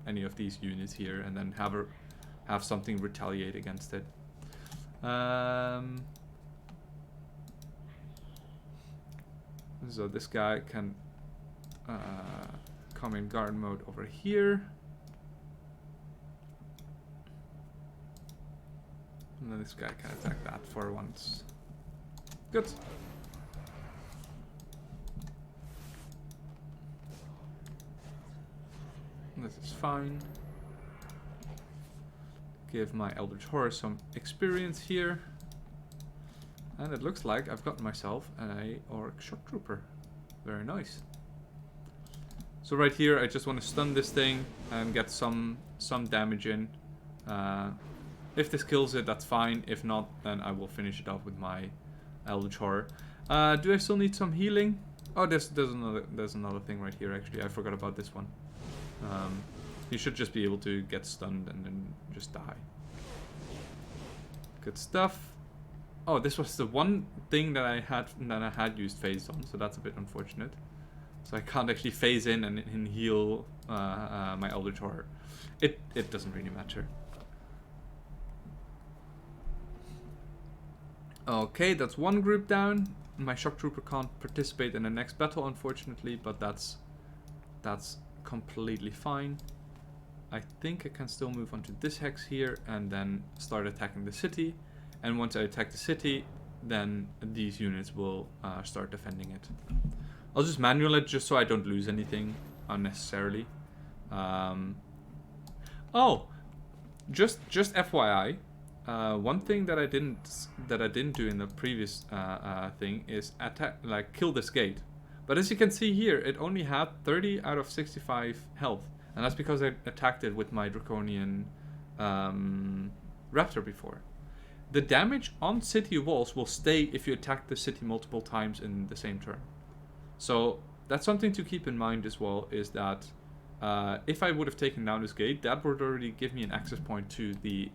any of these units here and then have something retaliate against it. So this guy can come in guard mode over here. And then this guy can attack that for once. Good. This is fine. Give my Eldritch Horror some experience here. And it looks like I've got myself an Orc Shock Trooper. Very nice. So right here, I just want to stun this thing and get some damage in. If this kills it, that's fine. If not, then I will finish it off with my Eldritch Horror. Do I still need some healing? Oh, there's another thing right here. Actually, I forgot about this one. You should just be able to get stunned and then just die. Good stuff. Oh, this was the one thing that I had used phase on, so that's a bit unfortunate. So I can't actually phase in and heal my Eldritch Horror. It doesn't really matter. Okay, that's one group down. My Shock Trooper can't participate in the next battle, unfortunately, but that's completely fine. I think I can still move on to this hex here and then start attacking the city. And once I attack the city, then these units will start defending it. I'll just manual it just so I don't lose anything unnecessarily. Oh, just FYI. One thing that I didn't do in the previous thing is kill this gate. But as you can see here, it only had 30 out of 65 health, and that's because I attacked it with my Draconian Raptor before. The damage on city walls will stay if you attack the city multiple times in the same turn. So that's something to keep in mind as well, is that if I would have taken down this gate, that would already give me an access point to the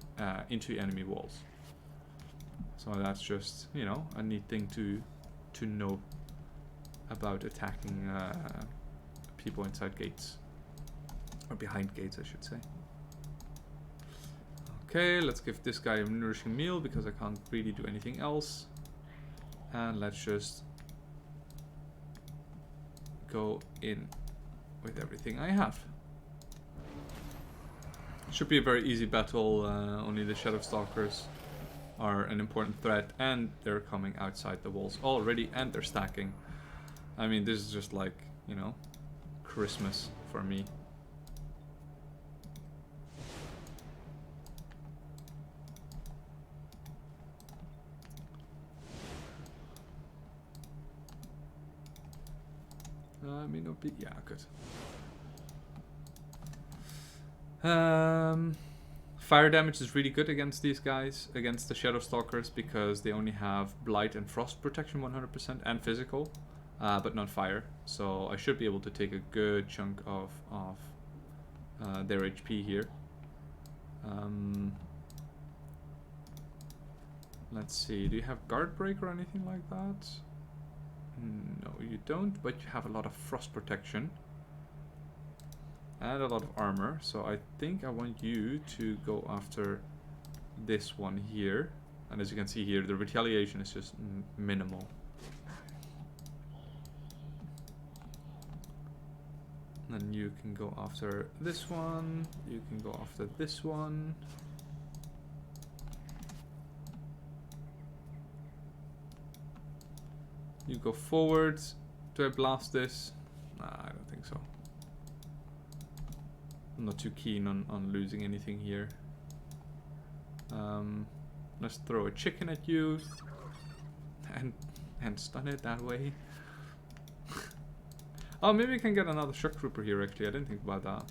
into enemy walls. So that's just, you know, a neat thing to know about attacking people inside gates, or behind gates, I should say. Okay, let's give this guy a nourishing meal because I can't really do anything else, and let's just go in with everything I have. Should be a very easy battle. Only the Shadow Stalkers are an important threat, and they're coming outside the walls already, and they're stacking. I mean, this is just like, you know, Christmas for me. May not be, yeah, good. Fire damage is really good against these guys, against the Shadow Stalkers, because they only have Blight and Frost protection 100% and physical, but not fire. So I should be able to take a good chunk of their HP here. Let's see, do you have Guard Break or anything like that? No, you don't, but you have a lot of frost protection. And a lot of armor. So I think I want you to go after this one here. And as you can see here, the retaliation is just minimal. Then you can go after this one. You can go after this one. You go forwards. Do I blast this? Nah, I don't think so. I'm not too keen on losing anything here. Let's throw a chicken at you. And stun it that way. Oh, maybe I can get another shock trooper here actually. I didn't think about that.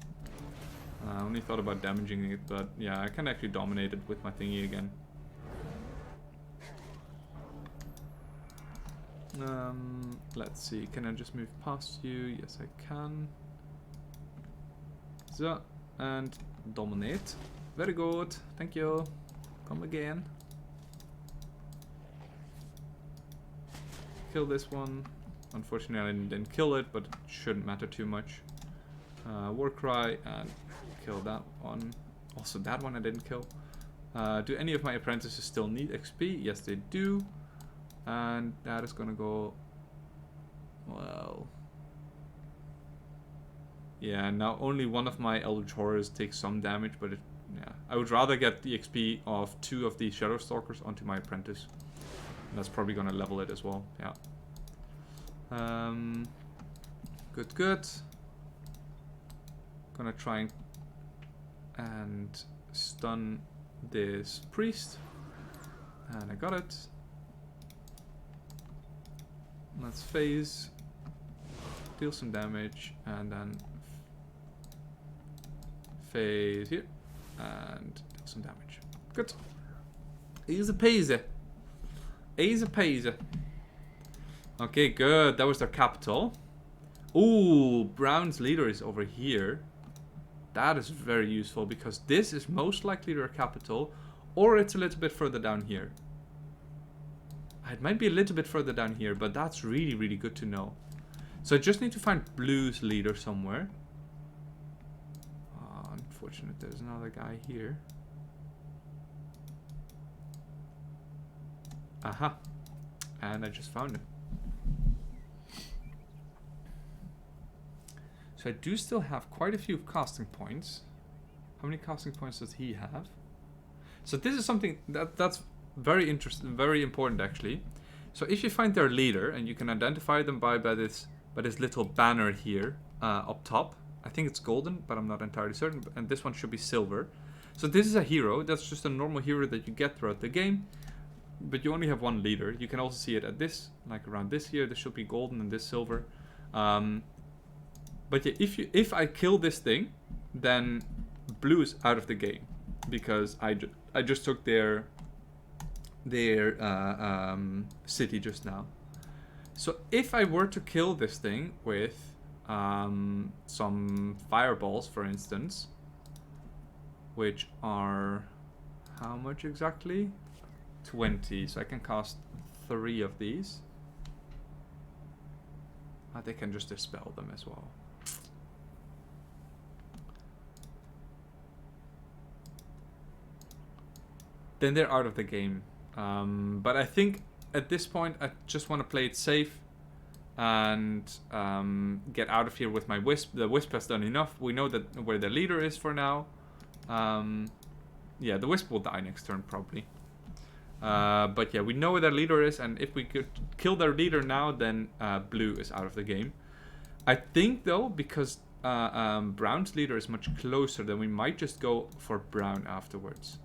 I only thought about damaging it, but yeah, I can actually dominate it with my thingy again. Let's see, can I just move past you? Yes, I can. So, and dominate. Very good, thank you. Come again. Kill this one. Unfortunately, I didn't kill it, but it shouldn't matter too much. War cry and kill that one. Also, that one I didn't kill. Do any of my apprentices still need XP? Yes, they do. And that is gonna go. Well. Yeah, now only one of my Eldritch Horrors takes some damage, but yeah. I would rather get the XP of 2 of these Shadow Stalkers onto my apprentice. And that's probably gonna level it as well, yeah. Good. Gonna try and stun this priest. And I got it. Let's phase. Deal some damage. And then phase here. And deal some damage. Good. Easy peasy. Easy peasy. Okay, good. That was their capital. Ooh, Brown's leader is over here. That is very useful because this is most likely their capital, or it's a little bit further down here. It might be a little bit further down here, but that's really, really good to know. So I just need to find Blue's leader somewhere. Unfortunate, there's another guy here. Aha. And I just found him. So I do still have quite a few casting points. How many casting points does he have? So this is something that's very interesting, very important actually. So if you find their leader, and you can identify them by this little banner here up top. I think it's golden, but I'm not entirely certain. And this one should be silver. So this is a hero. That's just a normal hero that you get throughout the game. But you only have one leader. You can also see it at this, like around this here. This should be golden and this silver. But yeah, if I kill this thing, then Blue is out of the game because I just took their city just now. So if I were to kill this thing with some fireballs, for instance, which are how much exactly? 20. So I can cast 3 of these. They can just dispel them as well. Then they're out of the game. But I think at this point I just want to play it safe and get out of here with my Wisp. The Wisp has done enough. We know that where the leader is for now. Yeah, the Wisp will die next turn probably. But yeah, we know where their leader is, and if we could kill their leader now, then Blue is out of the game. I think though, because Brown's leader is much closer, then we might just go for Brown afterwards.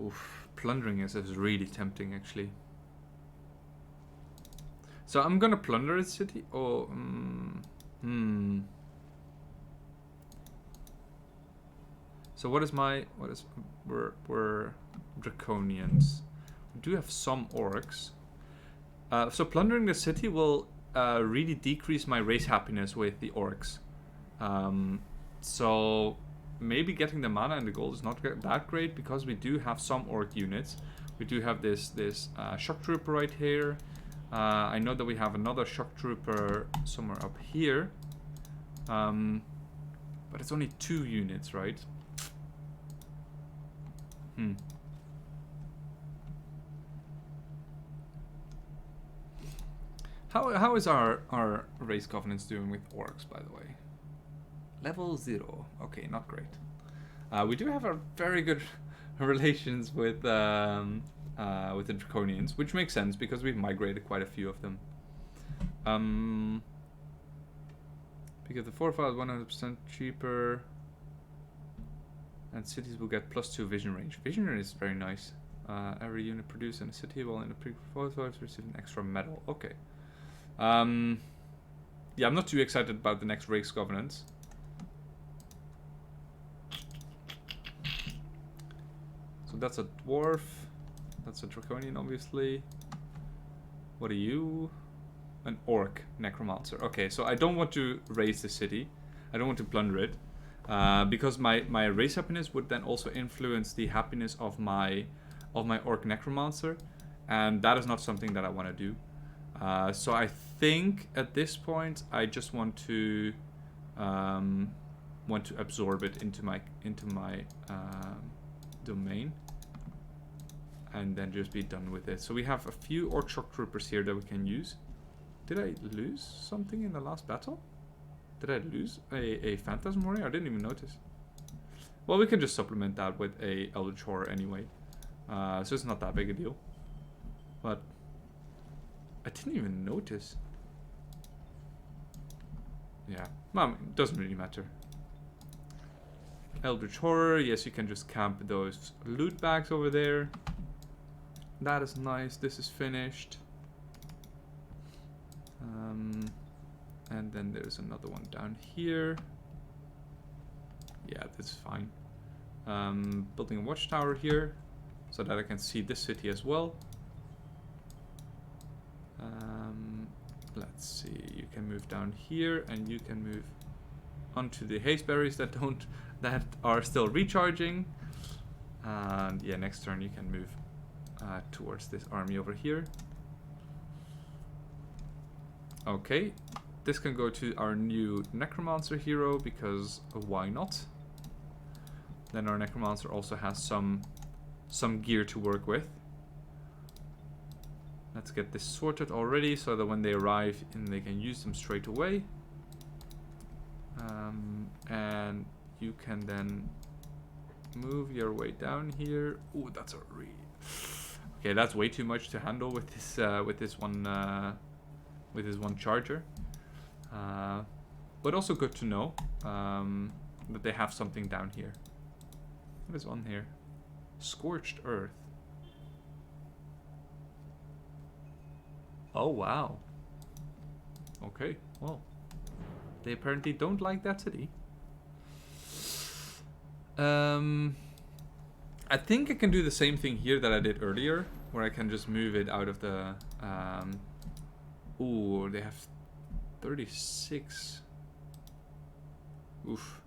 Oof, plundering is really tempting actually. So I'm gonna plunder a city. Oh, So we're Draconians. We do have some orcs. So plundering the city will really decrease my race happiness with the orcs. So maybe getting the mana and the gold is not that great because we do have some orc units. We do have this shock trooper right here. I know that we have another shock trooper somewhere up here. But it's only 2 units, right? How is our race governance doing with orcs, by the way? Level 0. Okay, not great. We do have a very good relations with the Draconians, which makes sense because we've migrated quite a few of them. Because the fortified 100% cheaper, and cities will get +2 vision range. Vision range is very nice. Every unit produced in a city will in the pre-fortified receive an extra medal. Okay. Yeah, I'm not too excited about the next race governance. So that's a dwarf. That's a Draconian, obviously. What are you? An orc necromancer. Okay, so I don't want to raise the city. I don't want to plunder it. Because my race happiness would then also influence the happiness of my orc necromancer. And that is not something that I want to do. So I think at this point I just want to absorb it into my domain, and then just be done with it. So we have a few orc shock troopers here that we can use. Did I lose something in the last battle? Did I lose a phantasm warrior? I didn't even notice. Well, we can just supplement that with a eldritch horror anyway, so it's not that big a deal. But I didn't even notice. Yeah, well, it doesn't really matter. Eldritch Horror, yes, you can just camp those loot bags over there. That is nice. This is finished. And then there's another one down here. Yeah, this is fine. Building a watchtower here so that I can see this city as well. Let's see, you can move down here and you can move onto the haste berries that are still recharging. And yeah, next turn you can move towards this army over here. Okay, this can go to our new necromancer hero because why not? Then our necromancer also has some gear to work with. Let's get this sorted already so that when they arrive they can use them straight away. And you can then move your way down here. Ooh, that's okay. That's way too much to handle with this one charger. But also good to know that they have something down here. What is on here? Scorched Earth. Oh wow. Okay, well, they apparently don't like that city. I think I can do the same thing here that I did earlier, where I can just move it out of the. Ooh, they have 36. Oof.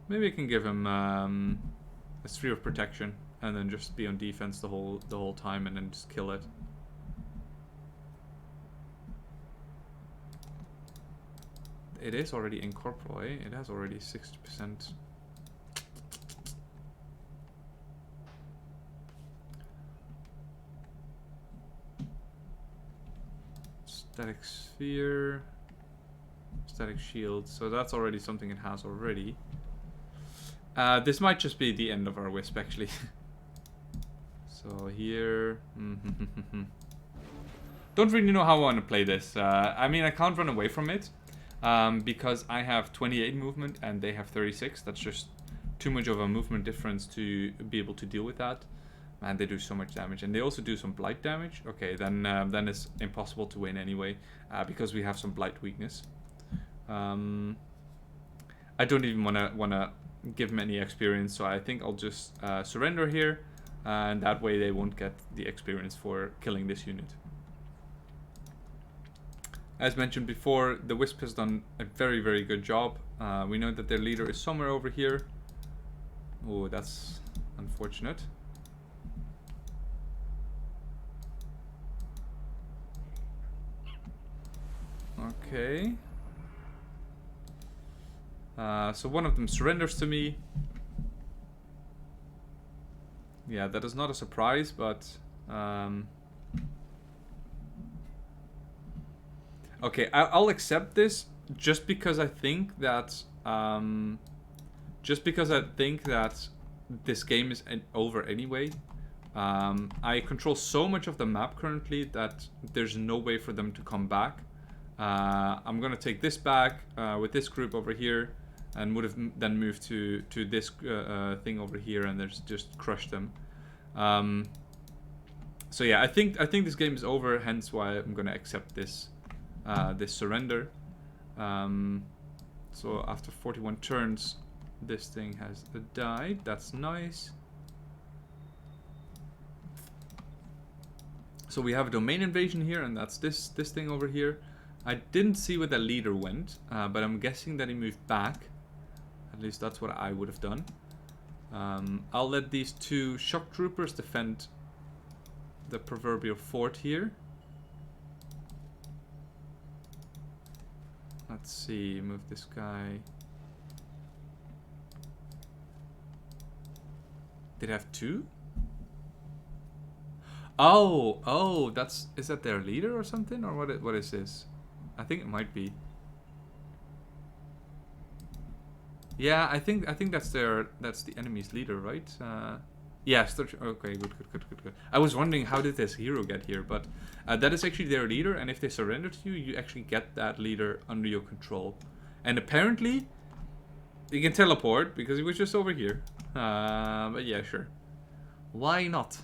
Maybe I can give him a sphere of protection and then just be on defense the whole time and then just kill it. It is already incorporeal, eh? It has already 60%. Static sphere, static shield. So that's already something it has already. This might just be the end of our wisp, actually. So here, don't really know how I want to play this. I mean, I can't run away from it because I have 28 movement and they have 36. That's just too much of a movement difference to be able to deal with that. Man, they do so much damage, and they also do some blight damage. Okay, then it's impossible to win anyway because we have some blight weakness. I don't even wanna give them any experience, so I think I'll just surrender here, and that way they won't get the experience for killing this unit. As mentioned before, the Wisp has done a very, very good job. We know that their leader is somewhere over here. Oh, that's unfortunate. Okay. So one of them surrenders to me. Yeah, that is not a surprise, but... okay, I'll accept this just because I think that... this game is over anyway. I control so much of the map currently that there's no way for them to come back. I'm gonna take this back with this group over here, and would have then moved to this thing over here, and there's just crush them. So yeah, I think this game is over. Hence why I'm gonna accept this this surrender. So after 41 turns, this thing has died. That's nice. So we have a domain invasion here, and that's this thing over here. I didn't see where the leader went, but I'm guessing that he moved back. At least that's what I would have done. I'll let these two shock troopers defend the proverbial fort here. Let's see, move this guy. Did I have two? Oh, is that their leader or something? Or what is this? I think it might be. Yeah, I think that's the enemy's leader, right? Yes, okay, good. I was wondering how did this hero get here, but that is actually their leader, and if they surrender to you, you actually get that leader under your control. And apparently, you can teleport because he was just over here. But yeah, sure. Why not?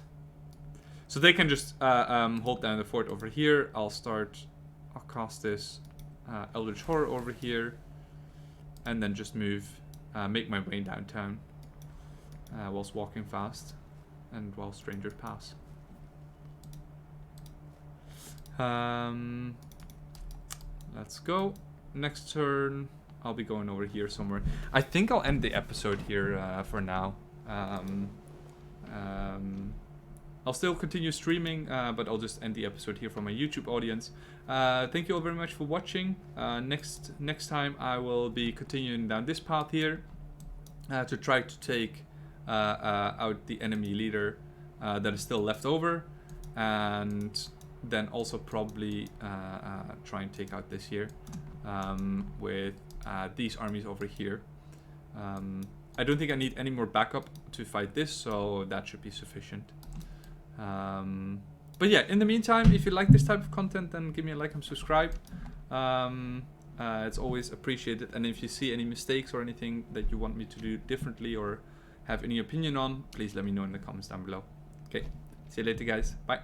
So they can just hold down the fort over here. I'll cast this Eldritch Horror over here, and then just move, make my way downtown whilst walking fast, and while strangers pass. Let's go. Next turn, I'll be going over here somewhere. I think I'll end the episode here for now. I'll still continue streaming, but I'll just end the episode here for my YouTube audience. Thank you all very much for watching. Next time I will be continuing down this path here to try to take out the enemy leader that is still left over, and then also probably try and take out this here with these armies over here. I don't think I need any more backup to fight this, so that should be sufficient. But yeah, in the meantime, if you like this type of content, then give me a like and subscribe. It's always appreciated. And if you see any mistakes or anything that you want me to do differently or have any opinion on, please let me know in the comments down below. Okay, see you later guys, bye.